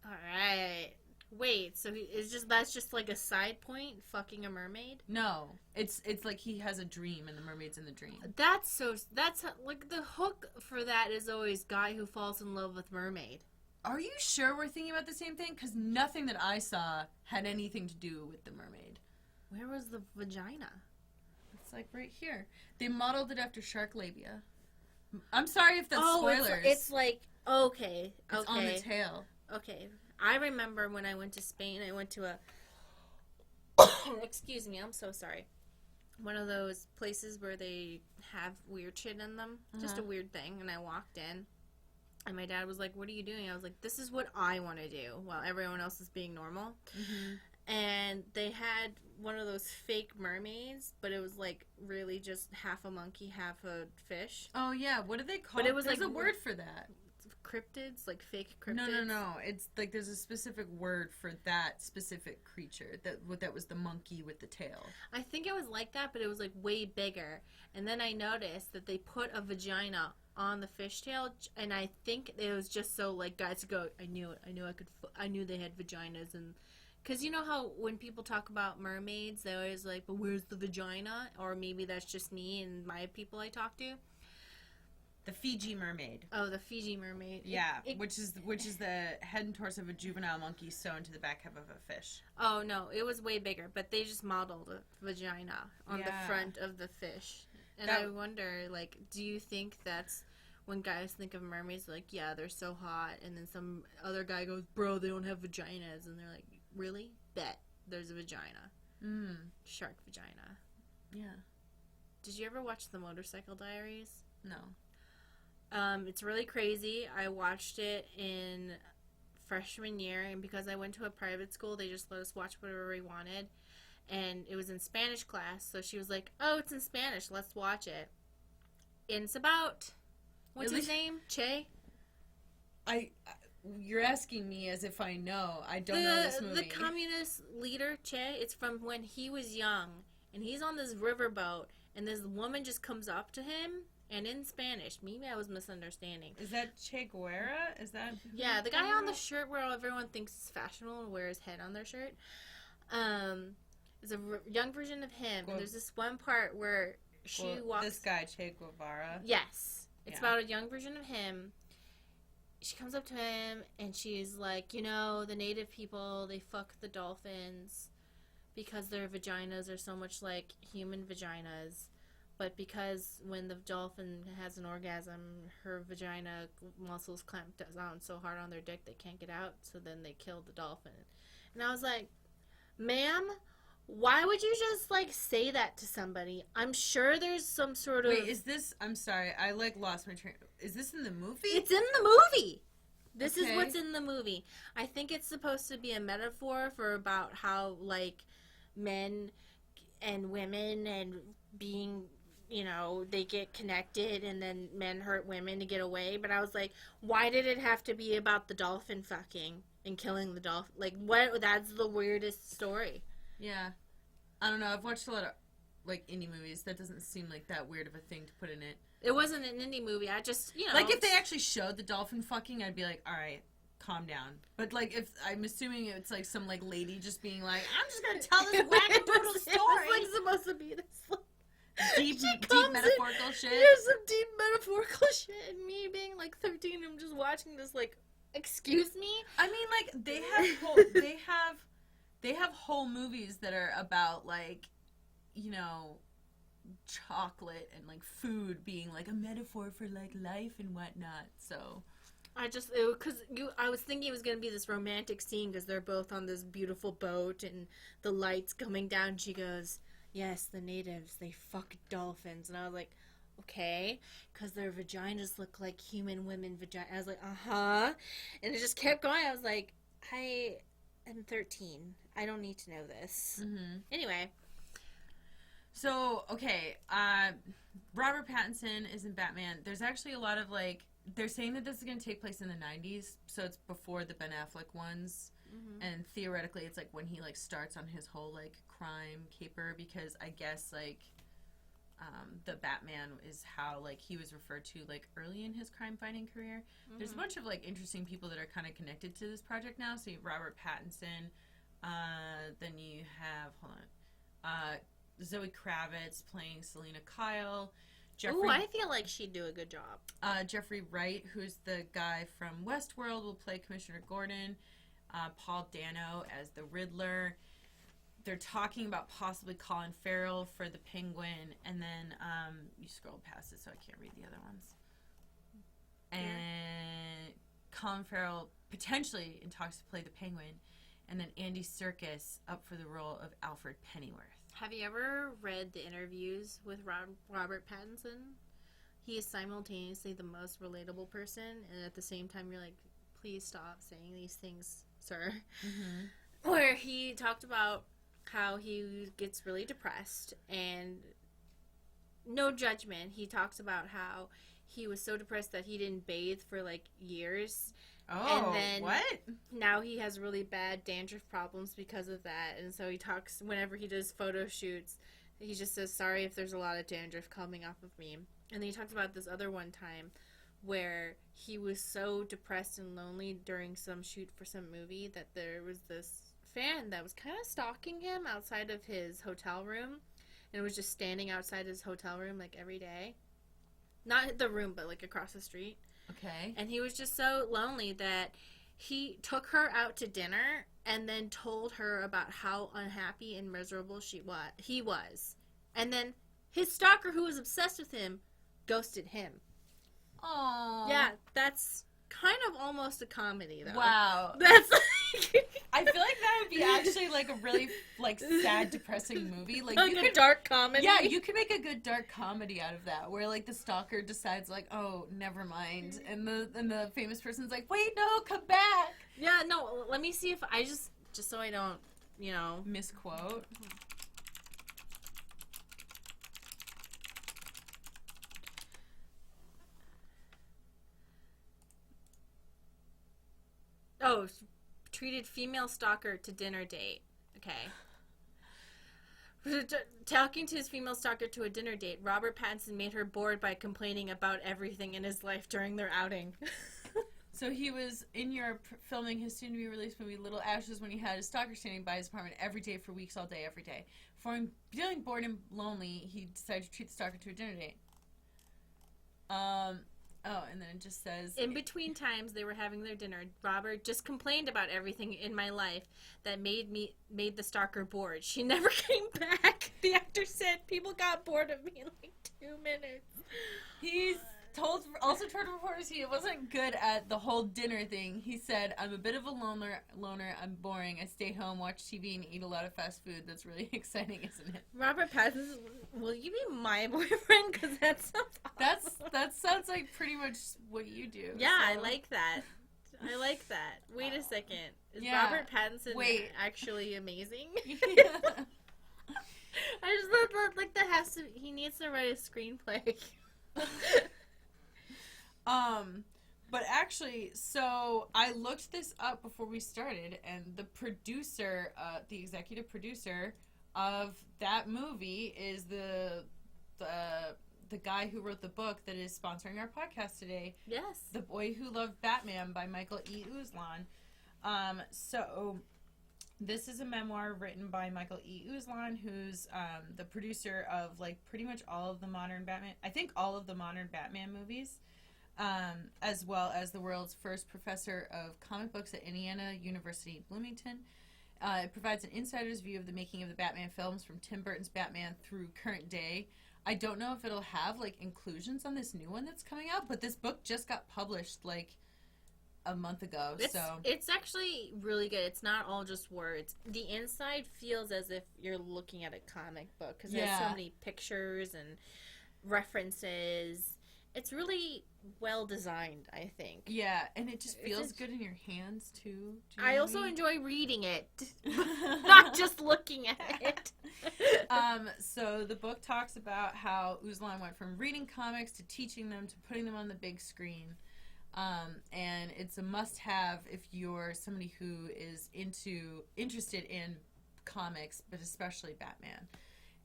All right. Wait, so that's just like a side point, fucking a mermaid? No, it's like he has a dream and the mermaid's in the dream. That's like the hook for that is always guy who falls in love with mermaid. Are you sure we're thinking about the same thing? Because nothing that I saw had anything to do with the mermaid. Where was the vagina? It's like right here. They modeled it after shark labia. I'm sorry if that's spoilers. It's like okay. It's on the tail. Okay. I remember when I went to Spain, I went to a, excuse me, I'm so sorry, one of those places where they have weird shit in them, just a weird thing, and I walked in, and my dad was like, what are you doing? I was like, this is what I want to do, while everyone else is being normal, and they had one of those fake mermaids, but it was like really just half a monkey, half a fish. Oh yeah, what do they call it? But it was There's like a word for that. cryptids, like fake cryptids. No. It's like there's a specific word for that specific creature. That was the monkey with the tail. I think it was like that, but it was like way bigger. And then I noticed that they put a vagina on the fishtail, and I think it was just so like guys go, I knew it. I knew they had vaginas, and because you know how when people talk about mermaids, they always like, but where's the vagina? Or maybe that's just me and my people I talk to. The Fiji mermaid. Oh, the Fiji mermaid. Yeah, which is the head and torso of a juvenile monkey sewn to the back half of a fish. Oh no, it was way bigger, but they just modeled a vagina on the front of the fish. And I wonder, like, do you think that's when guys think of mermaids, like, yeah, they're so hot, and then some other guy goes, bro, they don't have vaginas, and they're like, really? Bet there's a vagina. Shark vagina. Yeah. Did you ever watch The Motorcycle Diaries? No. It's really crazy. I watched it in freshman year, and because I went to a private school, they just let us watch whatever we wanted. And it was in Spanish class, so she was like, oh, it's in Spanish, let's watch it. And it's about, what's his name? Che? You're asking me as if I know. I don't know this movie. The communist leader, Che, it's from when he was young, and he's on this riverboat, and this woman just comes up to him, and in Spanish, maybe I was misunderstanding. Is that Che Guevara? Is that? Yeah, the guy on the shirt where everyone thinks is fashionable and wears head on their shirt. It's a young version of him, and there's this one part where she walks... This guy, Che Guevara? Yes. It's about a young version of him. She comes up to him, and she's like, you know, the native people, they fuck the dolphins because their vaginas are so much like human vaginas. But because when the dolphin has an orgasm, her vagina muscles clamp down so hard on their dick they can't get out, so then they kill the dolphin. And I was like, ma'am, why would you just, like, say that to somebody? I'm sure there's some sort of... Wait, is this... I'm sorry, I, like, lost my train... Is this in the movie? It's in the movie! This is what's in the movie. I think it's supposed to be a metaphor for about how, like, men and women and being... You know, they get connected and then men hurt women to get away. But I was like, why did it have to be about the dolphin fucking and killing the dolphin? Like, what? That's the weirdest story. Yeah. I don't know. I've watched a lot of, like, indie movies. That doesn't seem like that weird of a thing to put in it. It wasn't an indie movie. I just, you know. Like, if they actually showed the dolphin fucking, I'd be like, all right, calm down. But, like, if I'm assuming it's, like, some, like, lady just being like, I'm just going to tell this wackadoodle story. It was, like, supposed to be this, like, deep metaphorical shit. There's some deep metaphorical shit, and me being like 13, I'm just watching this like, excuse me. I mean, like they have whole movies that are about like, you know, chocolate and like food being like a metaphor for like life and whatnot. So I was thinking it was gonna be this romantic scene because they're both on this beautiful boat and the lights coming down. She goes, yes, the natives, they fuck dolphins. And I was like, okay, because their vaginas look like human women vagina. I was like, uh-huh. And it just kept going. I was like, I am 13. I don't need to know this. Mm-hmm. Anyway. So, okay, Robert Pattinson is in Batman. There's actually a lot of, like, they're saying that this is going to take place in the 90s, so it's before the Ben Affleck ones. Mm-hmm. And theoretically, it's, like, when he, like, starts on his whole, like, crime caper, because I guess, like, the Batman is how, like, he was referred to, like, early in his crime-fighting career. Mm-hmm. There's a bunch of, like, interesting people that are kind of connected to this project now. So you have Robert Pattinson, then you have, Zoe Kravitz playing Selena Kyle. Ooh, I feel like she'd do a good job. Jeffrey Wright, who's the guy from Westworld, will play Commissioner Gordon. Paul Dano as the Riddler. They're talking about possibly Colin Farrell for the Penguin, and then you scrolled past it, so I can't read the other ones. And Colin Farrell potentially in talks to play the Penguin, and then Andy Serkis up for the role of Alfred Pennyworth. Have you ever read the interviews with Robert Pattinson? He is simultaneously the most relatable person, and at the same time, you're like, please stop saying these things, sir. Mm-hmm. Where he talked about how he gets really depressed, and no judgment, he talks about how he was so depressed that he didn't bathe for like years. Oh, and then what? Now he has really bad dandruff problems because of that. And so he talks, whenever he does photo shoots, he just says, sorry if there's a lot of dandruff coming off of me. And then he talks about this other one time where he was so depressed and lonely during some shoot for some movie that there was this fan that was kind of stalking him outside of his hotel room. And was just standing outside his hotel room like every day. Not the room, but like across the street. Okay. And he was just so lonely that he took her out to dinner and then told her about how unhappy and miserable he was. And then his stalker, who was obsessed with him, ghosted him. Aww. Yeah, that's kind of almost a comedy, though. Wow. That's I feel like that would be actually like a really like sad, depressing movie. Like you a could, dark comedy. Yeah, you could make a good dark comedy out of that, where like the stalker decides like, oh, never mind, and the famous person's like, wait, no, come back. Yeah, no. Let me see if I just so I don't, misquote. Oh, treated female stalker to dinner date. Okay. Talking to his female stalker to a dinner date, Robert Pattinson made her bored by complaining about everything in his life during their outing. So he was in Europe filming his soon-to-be-released movie Little Ashes when he had a stalker standing by his apartment every day for weeks, all day, every day. Feeling bored and lonely, he decided to treat the stalker to a dinner date. Oh, and then it just says... In between times they were having their dinner, Robert just complained about everything in my life that made the stalker bored. She never came back. The actor said people got bored of me in like 2 minutes. He's also told reporters he wasn't good at the whole dinner thing. He said, I'm a bit of a loner, I'm boring, I stay home, watch TV, and eat a lot of fast food. That's really exciting, isn't it? Robert Pattinson, will you be my boyfriend? Because that sounds awesome. That sounds like pretty much what you do. Yeah, so. I like that. Wait a second. Is yeah. Robert Pattinson actually amazing? Yeah. I just thought like he needs to write a screenplay. But actually, so I looked this up before we started, and the producer, the executive producer of that movie is the guy who wrote the book that is sponsoring our podcast today. Yes. The Boy Who Loved Batman by Michael E. Uslan. So this is a memoir written by Michael E. Uslan, who's the producer of like pretty much all of the modern Batman. I think all of the modern Batman movies. As well as the world's first professor of comic books at Indiana University in Bloomington. It provides an insider's view of the making of the Batman films from Tim Burton's Batman through current day. I don't know if it'll have like inclusions on this new one that's coming out, but this book just got published like a month ago. It's actually really good. It's not all just words. The inside feels as if you're looking at a comic book because there's so many pictures and references. It's really well designed, I think. Yeah, and it just feels good in your hands, too. I also enjoy reading it, not just looking at it. So the book talks about how Uslan went from reading comics to teaching them to putting them on the big screen. And it's a must-have if you're somebody who is interested in comics, but especially Batman.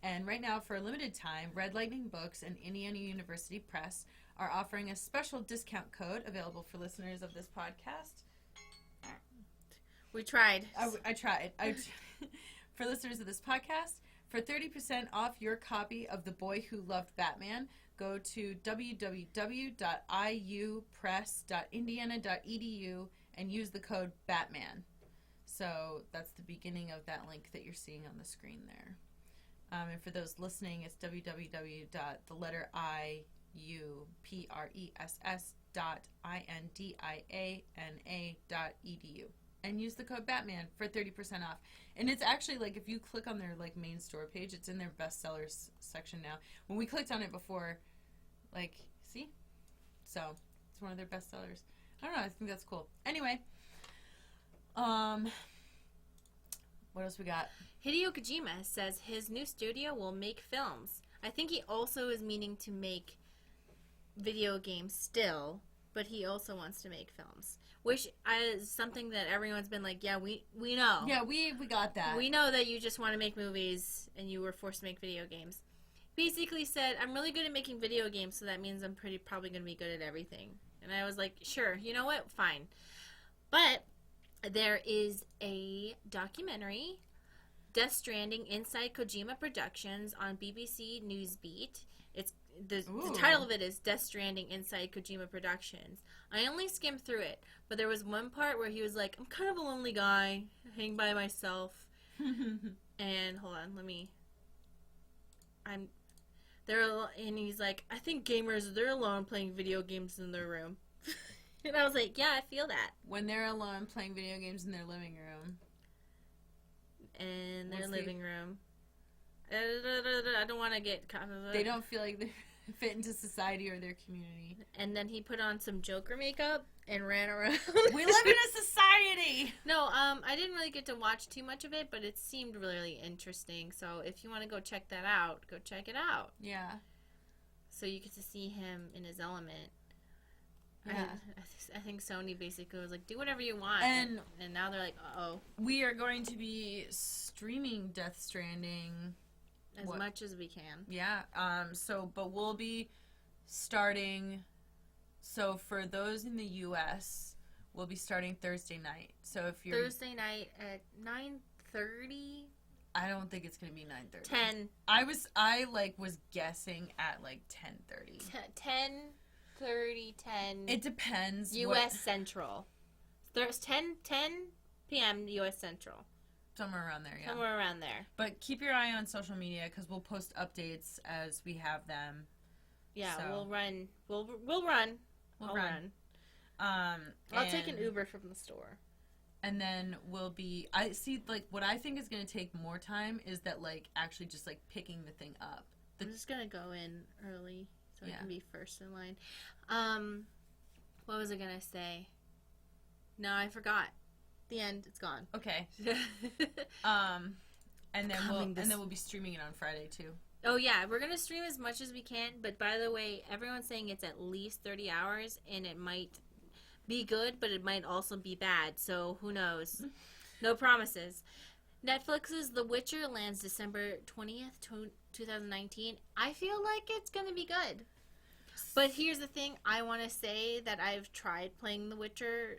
And right now, for a limited time, Red Lightning Books and Indiana University Press are offering a special discount code available for listeners of this podcast. We tried. I tried. For listeners of this podcast, for 30% off your copy of The Boy Who Loved Batman, go to www.iupress.indiana.edu and use the code BATMAN. So that's the beginning of that link that you're seeing on the screen there. And for those listening, it's www.IUPRESS.INDIANA.edu and use the code BATMAN for 30% off. And it's actually like if you click on their like main store page, it's in their bestsellers section now. When we clicked on it before, like, see? So it's one of their bestsellers. I don't know. I think that's cool. Anyway, what else we got? Hideo Kojima says his new studio will make films. I think he also is meaning to make video games still, but he also wants to make films. Which is something that everyone's been like, yeah, we know. Yeah, we got that. We know that you just want to make movies and you were forced to make video games. Basically said, I'm really good at making video games, so that means I'm probably going to be good at everything. And I was like, sure, you know what? Fine. But there is a documentary, Death Stranding Inside Kojima Productions on BBC Newsbeat. It's the title of it is Death Stranding Inside Kojima Productions. I only skimmed through it, but there was one part where he was like, I'm kind of a lonely guy, hanging by myself. And hold on, and he's like, I think gamers, they're alone playing video games in their room. And I was like, yeah, I feel that. When they're alone playing video games in their living room. In their living room. I don't want to get kind of... They don't feel like they fit into society or their community. And then he put on some Joker makeup and ran around. We live in a society! No, I didn't really get to watch too much of it, but it seemed really interesting. So if you want to go check that out, go check it out. Yeah. So you get to see him in his element. Yeah. I think Sony basically was like, do whatever you want. And now they're like, uh-oh. We are going to be streaming Death Stranding as much as we can. Yeah. But we'll be starting. So for those in the U.S., we'll be starting Thursday night. So if you're Thursday night at 9:30. I don't think it's gonna be 9:30. 10. I was guessing at like 10:30. 10:30. It depends. U.S. Central. There's 10 p.m. U.S. Central. Somewhere around there, yeah. Somewhere around there. But keep your eye on social media because we'll post updates as we have them. Yeah, so. we'll run. We'll run. I'll run. I'll take an Uber from the store. And then I see, like, what I think is going to take more time is that, like, actually just, like, picking the thing up. I'm just going to go in early so I can be first in line. What was I going to say? No, I forgot. The end. It's gone. Okay. And then we'll be streaming it on Friday, too. Oh, yeah. We're going to stream as much as we can. But, by the way, everyone's saying it's at least 30 hours, and it might be good, but it might also be bad. So, who knows? No promises. Netflix's The Witcher lands December 20th, 2019. I feel like it's going to be good. But here's the thing. I want to say that I've tried playing The Witcher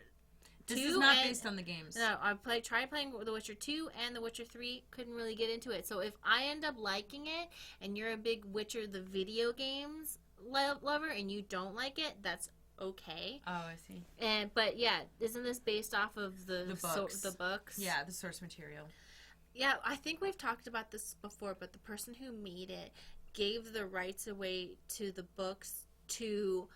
2. This is not based on the games. No, I tried playing The Witcher 2 and The Witcher 3. Couldn't really get into it. So if I end up liking it and you're a big Witcher the video games lover and you don't like it, that's okay. Oh, I see. But yeah, isn't this based off of the books? The books? Yeah, the source material. Yeah, I think we've talked about this before, but the person who made it gave the rights away to the books to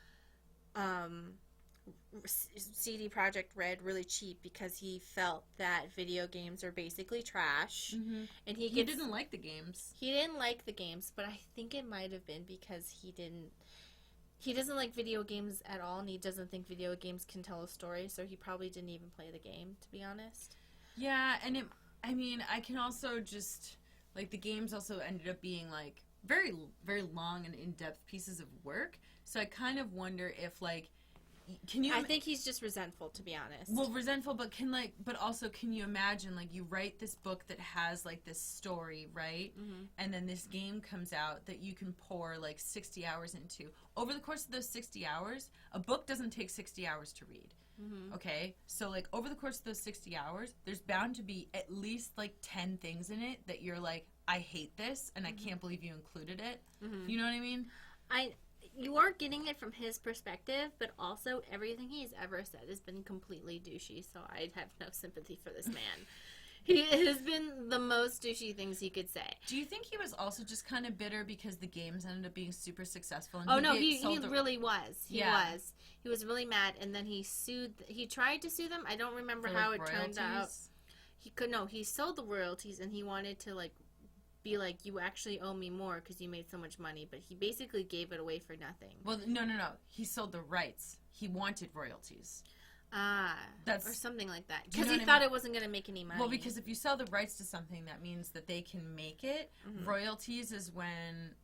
CD Projekt Red really cheap because he felt that video games are basically trash. Mm-hmm. And he didn't like the games. He didn't like the games, but I think it might have been because he doesn't like video games at all, and he doesn't think video games can tell a story, so he probably didn't even play the game, to be honest. Yeah, and I can also just, like, the games also ended up being, like, very, very long and in-depth pieces of work, so I kind of wonder if, like, I think he's just resentful, to be honest. Well, resentful, but also can you imagine, like, you write this book that has, like, this story, right? Mm-hmm. And then this game comes out that you can pour, like, 60 hours into. Over the course of those 60 hours, a book doesn't take 60 hours to read. Mm-hmm. Okay? So, like, over the course of those 60 hours, there's bound to be at least, like, 10 things in it that you're like, I hate this, and I can't believe you included it. Mm-hmm. You know what I mean? You are getting it from his perspective, but also everything he's ever said has been completely douchey, so I have no sympathy for this man. He has been the most douchey things he could say. Do you think he was also just kind of bitter because the games ended up being super successful? And he really was. He was. He was really mad, and then he tried to sue them. I don't remember how it turned out. He sold the royalties, and he wanted to, like, be like, you actually owe me more because you made so much money, but he basically gave it away for nothing. Well, no. He sold the rights. He wanted royalties. That's or something like that. Do you Because know he what I thought mean? it wasn't going to make any money. Well, because if you sell the rights to something, that means that they can make it. Mm-hmm. Royalties is when,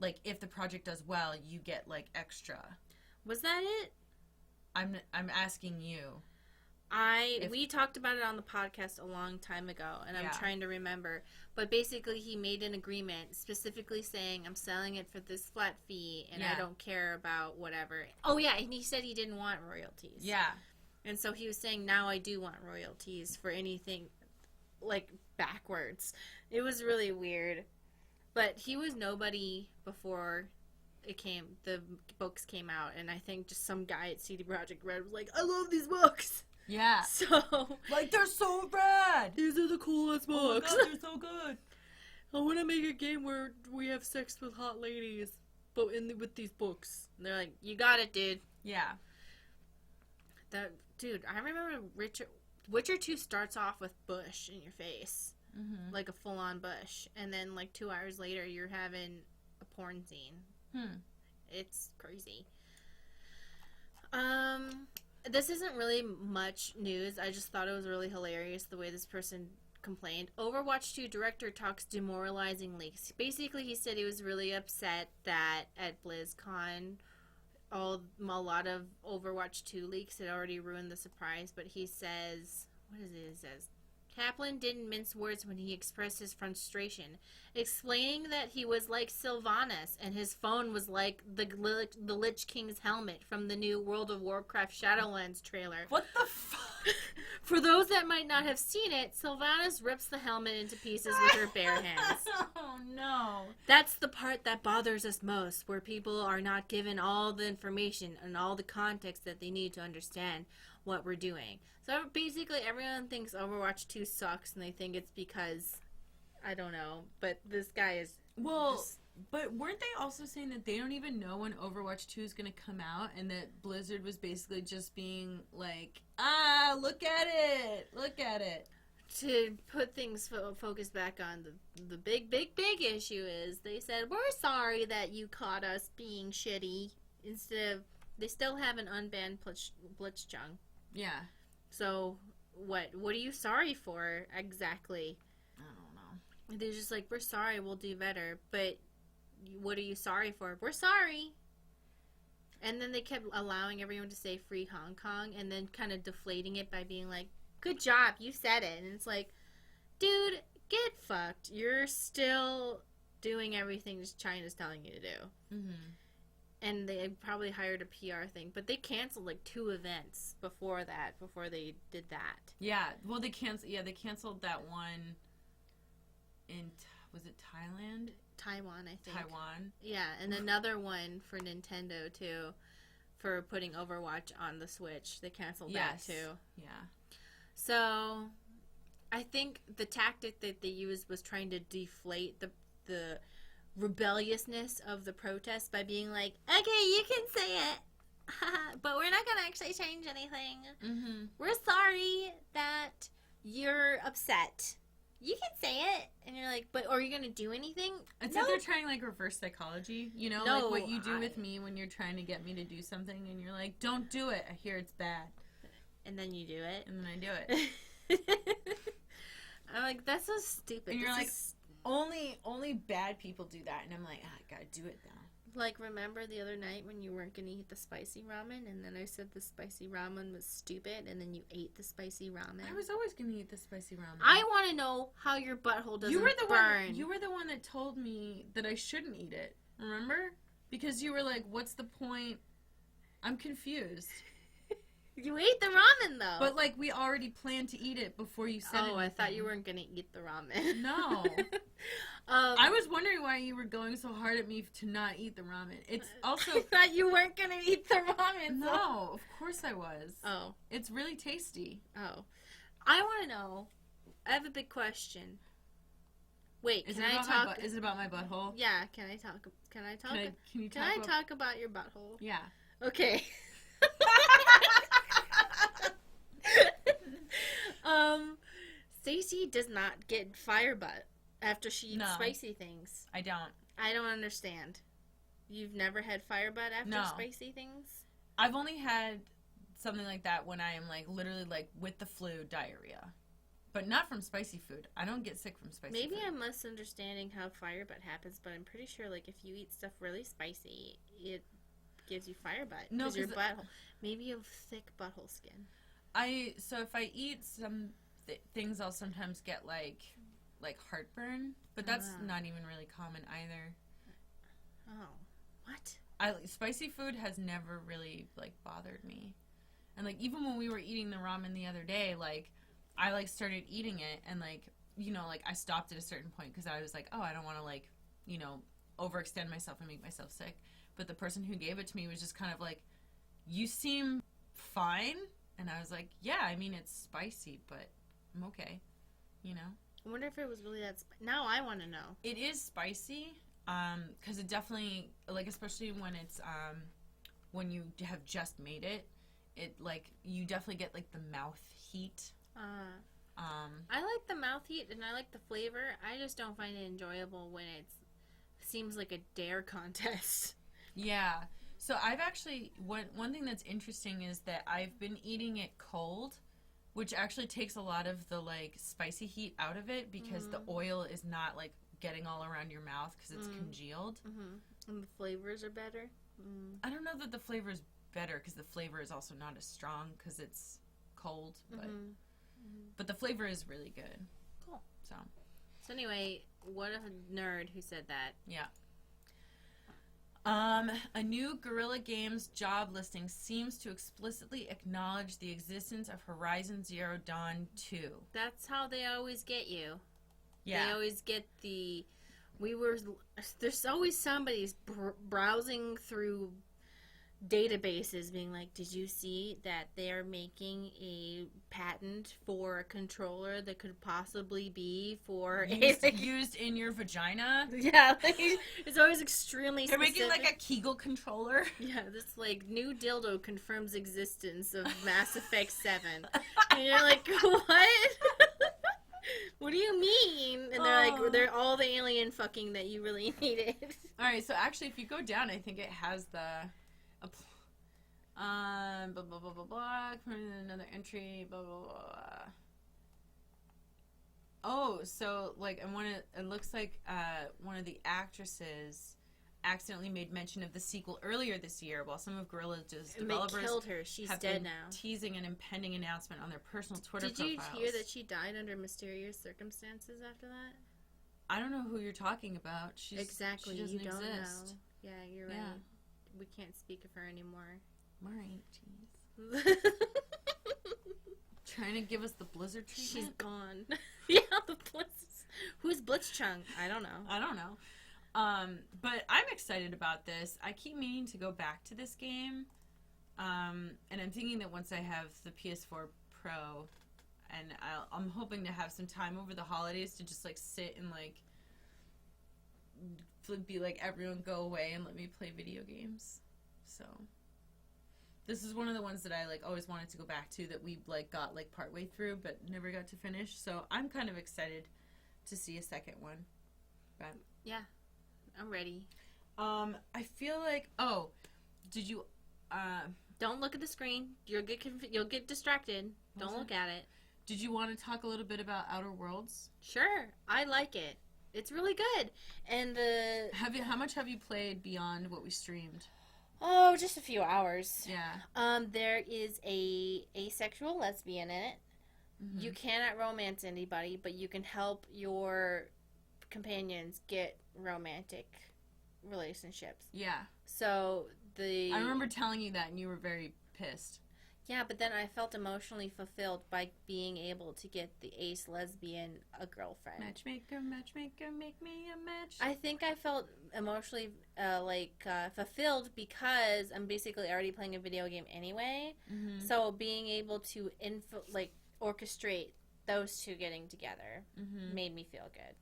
like, if the project does well, you get, like, extra. Was that it? I'm asking you. We talked about it on the podcast a long time ago, and I'm trying to remember. But basically, he made an agreement specifically saying, I'm selling it for this flat fee, and I don't care about whatever. Oh, yeah, and he said he didn't want royalties. Yeah. And so he was saying, now I do want royalties for anything, like, backwards. It was really weird. But he was nobody before the books came out, and I think just some guy at CD Projekt Red was like, I love these books! Yeah. So, like, they're so rad! These are the coolest books. Oh my God, they're so good. I want to make a game where we have sex with hot ladies, but with these books. And they're like, you got it, dude. Yeah. Dude, I remember Witcher 2 starts off with bush in your face. Mm-hmm. Like a full-on bush. And then, like, 2 hours later, you're having a porn scene. It's crazy. This isn't really much news. I just thought it was really hilarious the way this person complained. Overwatch 2 director talks demoralizing leaks. Basically, he said he was really upset that at BlizzCon, a lot of Overwatch 2 leaks had already ruined the surprise, but he says, what is it? It says, Kaplan didn't mince words when he expressed his frustration, explaining that he was like Sylvanas and his phone was like the Lich King's helmet from the new World of Warcraft Shadowlands trailer. What the fuck? For those that might not have seen it, Sylvanas rips the helmet into pieces with her bare hands. Oh, no. That's the part that bothers us most, where people are not given all the information and all the context that they need to understand what we're doing. So basically everyone thinks Overwatch 2 sucks, and they think it's because, I don't know, but this guy is... Well, but weren't they also saying that they don't even know when Overwatch 2 is going to come out, and that Blizzard was basically just being like, look at it. To put things focus back on the big issue is, they said, we're sorry that you caught us being shitty, instead of, they still haven't unbanned Blitzchung. Yeah. So, what are you sorry for, exactly? I don't know. They're just like, we're sorry, we'll do better. But, what are you sorry for? We're sorry. And then they kept allowing everyone to say free Hong Kong, and then kind of deflating it by being like, good job, you said it. And it's like, dude, get fucked. You're still doing everything China's telling you to do. Mm-hmm. And they probably hired a PR thing, but they canceled like 2 events before they did that. Yeah, well, they canceled that one in, was it Thailand? Taiwan, I think. Taiwan. Yeah, and another one for Nintendo too, for putting Overwatch on the Switch. They canceled that too. Yeah. So, I think the tactic that they used was trying to deflate the rebelliousness of the protest by being like, okay, you can say it, but we're not going to actually change anything. Mm-hmm. We're sorry that you're upset. You can say it. And you're like, but are you going to do anything? It's like they're trying, like, reverse psychology, you know? No, like what you do with me when you're trying to get me to do something, and you're like, don't do it. I hear it's bad. And then you do it. And then I do it. I'm like, that's so stupid. And you're like, only bad people do that. And I'm like, I gotta do it now. Like, remember the other night when you weren't gonna eat the spicy ramen, and then I said the spicy ramen was stupid, and then you ate the spicy ramen? I was always gonna eat the spicy ramen. I want to know how your butthole doesn't burn. You were the one that told me that I shouldn't eat it. Remember? Because you were like, what's the point? I'm confused. You ate the ramen, though. But, like, we already planned to eat it before you said it. Oh, I thought you weren't going to eat the ramen. No. I was wondering why you were going so hard at me to not eat the ramen. It's also... I thought you weren't going to eat the ramen. No, of course I was. Oh. It's really tasty. Oh. I want to know. I have a big question. Wait, Is it about my butthole? Yeah, can I talk? Can I talk talk about your butthole? Yeah. Okay. Stacy does not get fire butt after she eats spicy things. I don't. I don't understand. You've never had fire butt after spicy things? I've only had something like that when I am like literally like with the flu, diarrhea. But not from spicy food. I don't get sick from spicy food. Maybe I'm misunderstanding how fire butt happens, but I'm pretty sure like if you eat stuff really spicy, it gives you fire butt. No, because your butthole. Maybe you have thick butthole skin. So if I eat some things, I'll sometimes get like heartburn, but that's not even really common either. Oh, what? Spicy food has never really like bothered me, and like even when we were eating the ramen the other day, like I like started eating it, and like like I stopped at a certain point because I was like, oh, I don't want to like overextend myself and make myself sick. But the person who gave it to me was just kind of like, you seem fine, and I was like, yeah, I mean it's spicy, but I'm okay, I wonder if it was really that now I want to know. It is spicy, because it definitely, like, especially when it's, when you have just made it, like, you definitely get, like, the mouth heat. I like the mouth heat, and I like the flavor. I just don't find it enjoyable when it seems like a dare contest. Yeah. So I've actually, one thing that's interesting is that I've been eating it cold, which actually takes a lot of the, like, spicy heat out of it because the oil is not, like, getting all around your mouth because it's congealed. And the flavors are better? I don't know that the flavor is better because the flavor is also not as strong because it's cold, but the flavor is really good. Cool. So anyway, what a nerd who said that. Yeah. A new Guerrilla Games job listing seems to explicitly acknowledge the existence of Horizon Zero Dawn 2. That's how they always get you. Yeah. They always get there's always somebody's browsing through databases being like, did you see that they're making a patent for a controller that could possibly be for used in your vagina? Yeah, like, it's always extremely They're specific. making like a Kegel controller. Yeah, this like new dildo confirms existence of Mass Effect 7. And you're like, what? What do you mean? And they're like, they're all the alien fucking that you really needed. Alright, so actually if you go down, I think it has the blah blah blah blah blah, another entry, blah blah blah. Oh, so like, it looks like one of the actresses accidentally made mention of the sequel earlier this year, while some of Guerrilla's developers they killed her. She's have dead been now. Teasing an impending announcement on their personal Twitter profiles. profiles. Did you hear that she died under mysterious circumstances after that? I don't know who you're talking about. Exactly, she doesn't you don't exist. know. Yeah, you're right. We can't speak of her anymore. Right, jeez. Trying to give us the Blizzard treatment? She's gone. Yeah, the Blitz. Who's Blitzchung? I don't know. But I'm excited about this. I keep meaning to go back to this game. And I'm thinking that once I have the PS4 Pro, and I'm hoping to have some time over the holidays to just like sit and like be like, everyone go away and let me play video games. So this is one of the ones that I like always wanted to go back to that we like got like partway through but never got to finish. So I'm kind of excited to see a second one. But yeah, I'm ready. I feel like did you don't look at the screen. You'll get distracted. Don't look at it. Did you want to talk a little bit about Outer Worlds? Sure, I like it. It's really good. And how much have you played beyond what we streamed? Oh, just a few hours. Yeah. There is a asexual lesbian in it. Mm-hmm. You cannot romance anybody, but you can help your companions get romantic relationships. Yeah. So I remember telling you that and you were very pissed. Yeah, but then I felt emotionally fulfilled by being able to get the ace lesbian a girlfriend. Matchmaker, make me a match. I think I felt emotionally fulfilled because I'm basically already playing a video game anyway. Mm-hmm. So being able to orchestrate those two getting together made me feel good.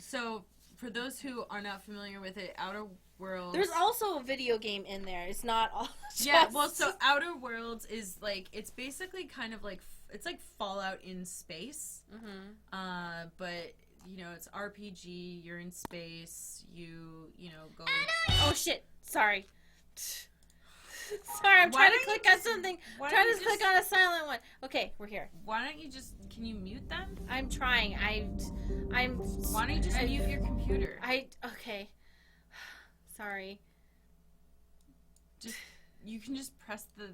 So for those who are not familiar with it, Outer Worlds... There's also a video game in there. It's not all just... Yeah, well, so Outer Worlds is, like, it's basically kind of like... It's like Fallout in space. Mm-hmm. But, you know, it's RPG, you're in space, you know, go... Oh, shit. Sorry. Sorry, I'm trying to click on something. Trying to click on a silent one. Okay, we're here. Why don't you just... Can you mute them? I'm trying. I'm... Why don't you just mute your computer? Okay. Sorry. You can just press the...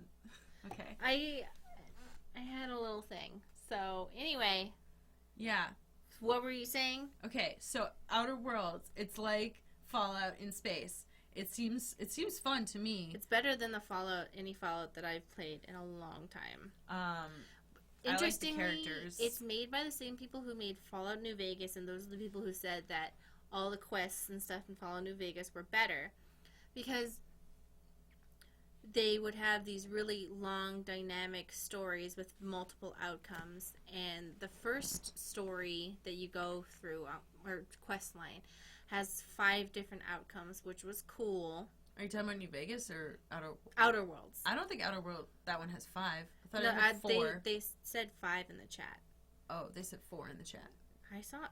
Okay. I had a little thing. So, anyway. Yeah. What were you saying? Okay, so Outer Worlds, it's like Fallout in space. It seems fun to me. It's better than any Fallout that I've played in a long time. Interestingly, I like the characters. It's made by the same people who made Fallout New Vegas, and those are the people who said that all the quests and stuff in Fallout New Vegas were better because they would have these really long, dynamic stories with multiple outcomes. And the first story that you go through, or quest line, has 5 different outcomes, which was cool. Are you talking about New Vegas or Outer Worlds? I don't think Outer World, that one has 5. I thought No, it had 4. They said 5 in the chat. Oh, they said 4 in the chat.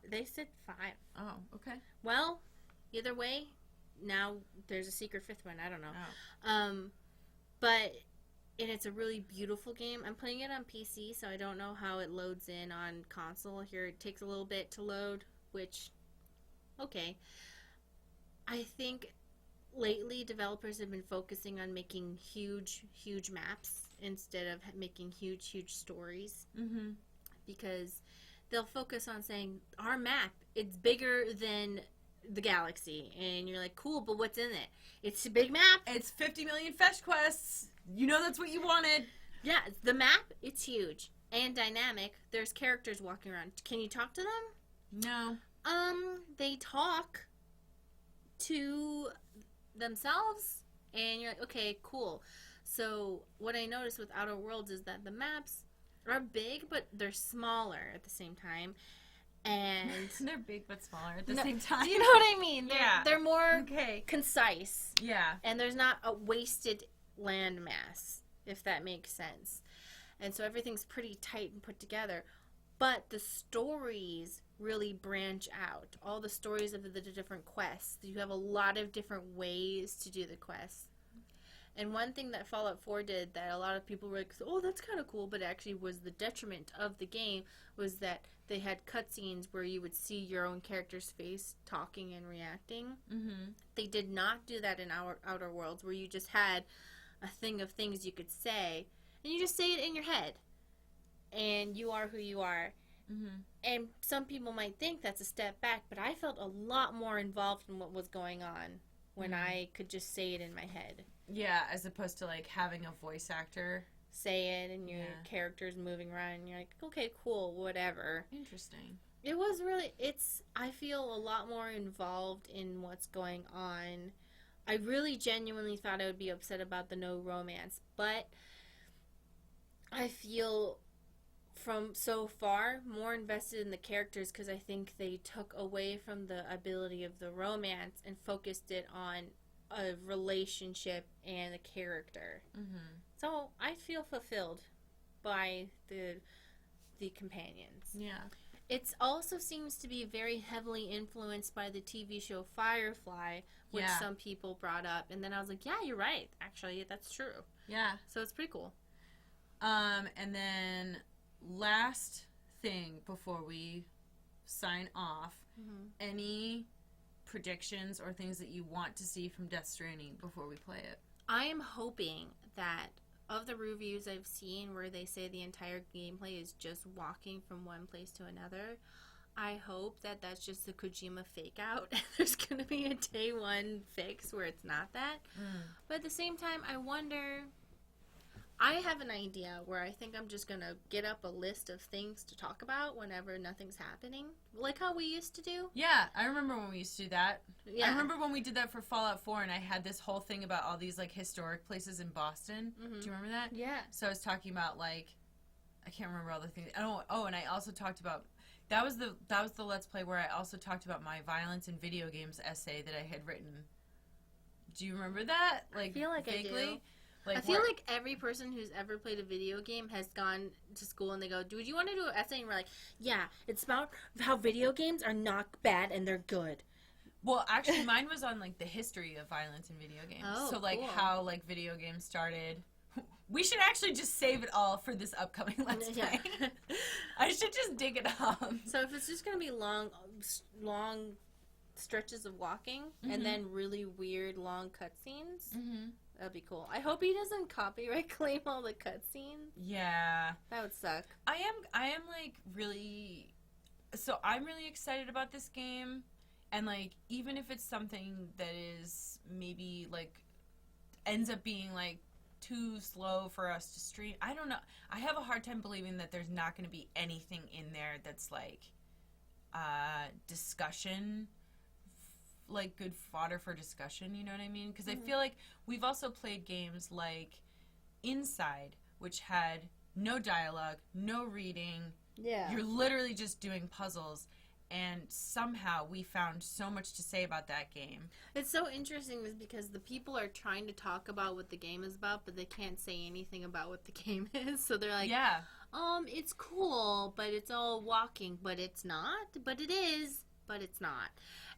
They said 5. Oh, okay. Well, either way, now there's a secret 5th one. I don't know. Oh. And it's a really beautiful game. I'm playing it on PC, so I don't know how it loads in on console. Here it takes a little bit to load, which, okay. I think lately developers have been focusing on making huge, huge maps instead of making huge, huge stories. Mm-hmm. Because they'll focus on saying, our map, it's bigger than the galaxy. And you're like, cool, but what's in it? It's a big map. It's 50 million fetch quests. You know that's what you wanted. Yeah, the map, it's huge and dynamic. There's characters walking around. Can you talk to them? No. They talk to themselves, and you're like, okay, cool. So what I noticed with Outer Worlds is that the maps are big, but they're smaller at the same time. And they're big but smaller at the same time. You know what I mean? They're more concise. Yeah. And there's not a wasted landmass, if that makes sense. And so everything's pretty tight and put together. But the stories really branch out. All the stories of the different quests. You have a lot of different ways to do the quests. And one thing that Fallout 4 did that a lot of people were like, oh, that's kind of cool, but actually was the detriment of the game, was that they had cutscenes where you would see your own character's face talking and reacting. Mm-hmm. They did not do that in Outer Worlds, where you just had a thing of things you could say, and you just say it in your head. And you are who you are. Mm-hmm. And some people might think that's a step back, but I felt a lot more involved in what was going on when I could just say it in my head. Yeah, as opposed to, like, having a voice actor say it and your character's moving around and you're like, okay, cool, whatever. Interesting. It was really, I feel a lot more involved in what's going on. I really genuinely thought I would be upset about the no romance, but I feel from so far more invested in the characters because I think they took away from the ability of the romance and focused it on a relationship and a character. Mm-hmm. So I feel fulfilled by the companions. Yeah. It also seems to be very heavily influenced by the TV show Firefly, which some people brought up. And then I was like, yeah, you're right. Actually, that's true. Yeah. So it's pretty cool. And then last thing before we sign off, any predictions or things that you want to see from Death Stranding before we play it? I am hoping that of the reviews I've seen where they say the entire gameplay is just walking from one place to another, I hope that that's just the Kojima fake out. There's going to be a day one fix where it's not that. But at the same time, I wonder... I have an idea where I think I'm just going to get up a list of things to talk about whenever nothing's happening. Like how we used to do. Yeah, I remember when we used to do that. Yeah. I remember when we did that for Fallout 4 and I had this whole thing about all these, like, historic places in Boston. Do you remember that? Yeah. So I was talking about, like, I can't remember all the things. Oh, and I also talked about, that was the Let's Play where I also talked about my violence in video games essay that I had written. Do you remember that? Like, I feel like vaguely? I do. I feel like every person who's ever played a video game has gone to school and they go, dude, you want to do an essay? And we're like, yeah, it's about how video games are not bad and they're good. Well, actually, mine was on, like, the history of violence in video games. Oh, so, like, cool. how, like, video games started. We should actually just save it all for this upcoming Let's Play. Yeah. I should just dig it up. So if it's just going to be long stretches of walking and then really weird long cutscenes, that'd be cool. I hope he doesn't copyright claim all the cutscenes. Yeah. That would suck. I am, like, really... So, I'm really excited about this game. And, like, even if it's something that is maybe, like, ends up being, like, too slow for us to stream, I don't know. I have a hard time believing that there's not going to be anything in there that's, like, discussion, like, good fodder for discussion, you know what I mean? Because I feel like we've also played games like Inside, which had no dialogue, no reading. Yeah. You're literally just doing puzzles. And somehow we found so much to say about that game. It's so interesting is because the people are trying to talk about what the game is about, but they can't say anything about what the game is. So they're like, yeah, it's cool, but it's all walking, but it's not, but it is, but it's not.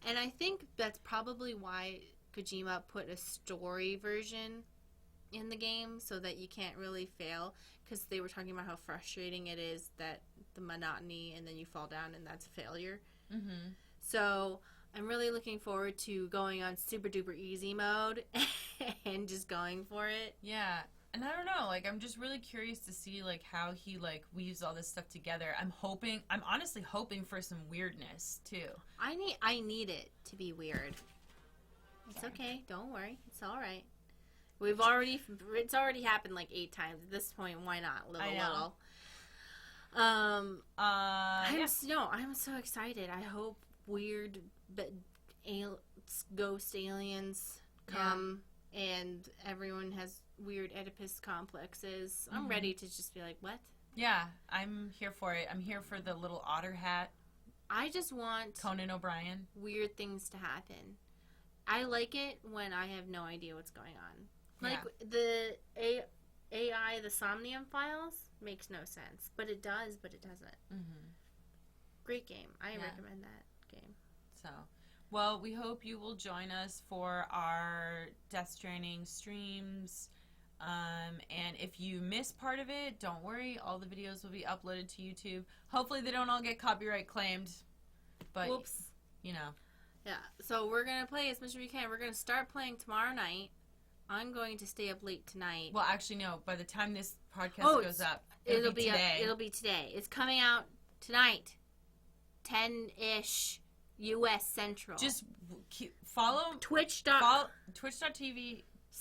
And I think that's probably why Kojima put a story version in the game so that you can't really fail, because they were talking about how frustrating it is that the monotony and then you fall down and that's a failure. So I'm really looking forward to going on super duper easy mode and just going for it. Yeah. And I don't know, like, I'm just really curious to see, like, how he, like, weaves all this stuff together. I'm honestly hoping for some weirdness too. I need it to be weird. It's okay, don't worry, it's all right. It's already happened like 8 times at this point. Why not? Little. I'm so excited. I hope weird ghost aliens come and everyone has weird Oedipus complexes. I'm ready to just be like, what? Yeah, I'm here for it. I'm here for the little otter hat. I just want Conan O'Brien. Weird things to happen. I like it when I have no idea what's going on. Like, the AI, the Somnium Files, makes no sense. But it does, but it doesn't. Great game. I recommend that game. So, well, we hope you will join us for our Death Stranding streams. And if you miss part of it, don't worry. All the videos will be uploaded to YouTube. Hopefully they don't all get copyright claimed. But, whoops. You know. Yeah, so we're going to play as much as we can. We're going to start playing tomorrow night. I'm going to stay up late tonight. Well, actually, no. By the time this podcast goes up, it'll be today. It'll be today. It's coming out tonight, 10-ish U.S. Central. Just follow Twitch.tv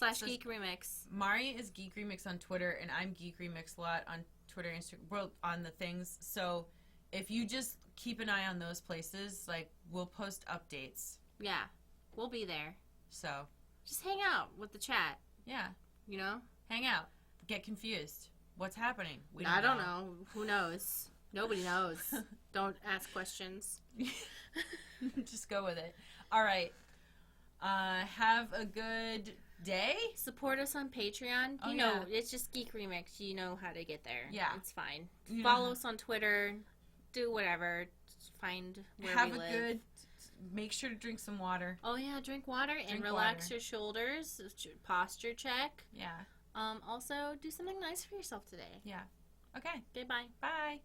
/Geek Remix. Mari is Geek Remix on Twitter, and I'm Geek Remix a lot on Twitter, Instagram, well, on the things. So if you just keep an eye on those places, like, we'll post updates. Yeah, we'll be there. So just hang out with the chat. Yeah. You know? Hang out. Get confused. What's happening? I don't know. Who knows? Nobody knows. Don't ask questions. Just go with it. All right. Have a good day. Support us on Patreon. You know, it's just Geek Remix. You know how to get there. Yeah. It's fine. Follow us on Twitter. Do whatever. Find where we live. Make sure to drink some water. Oh, yeah. Drink water and relax your shoulders. Posture check. Yeah. Also, do something nice for yourself today. Yeah. Okay. Goodbye. Bye.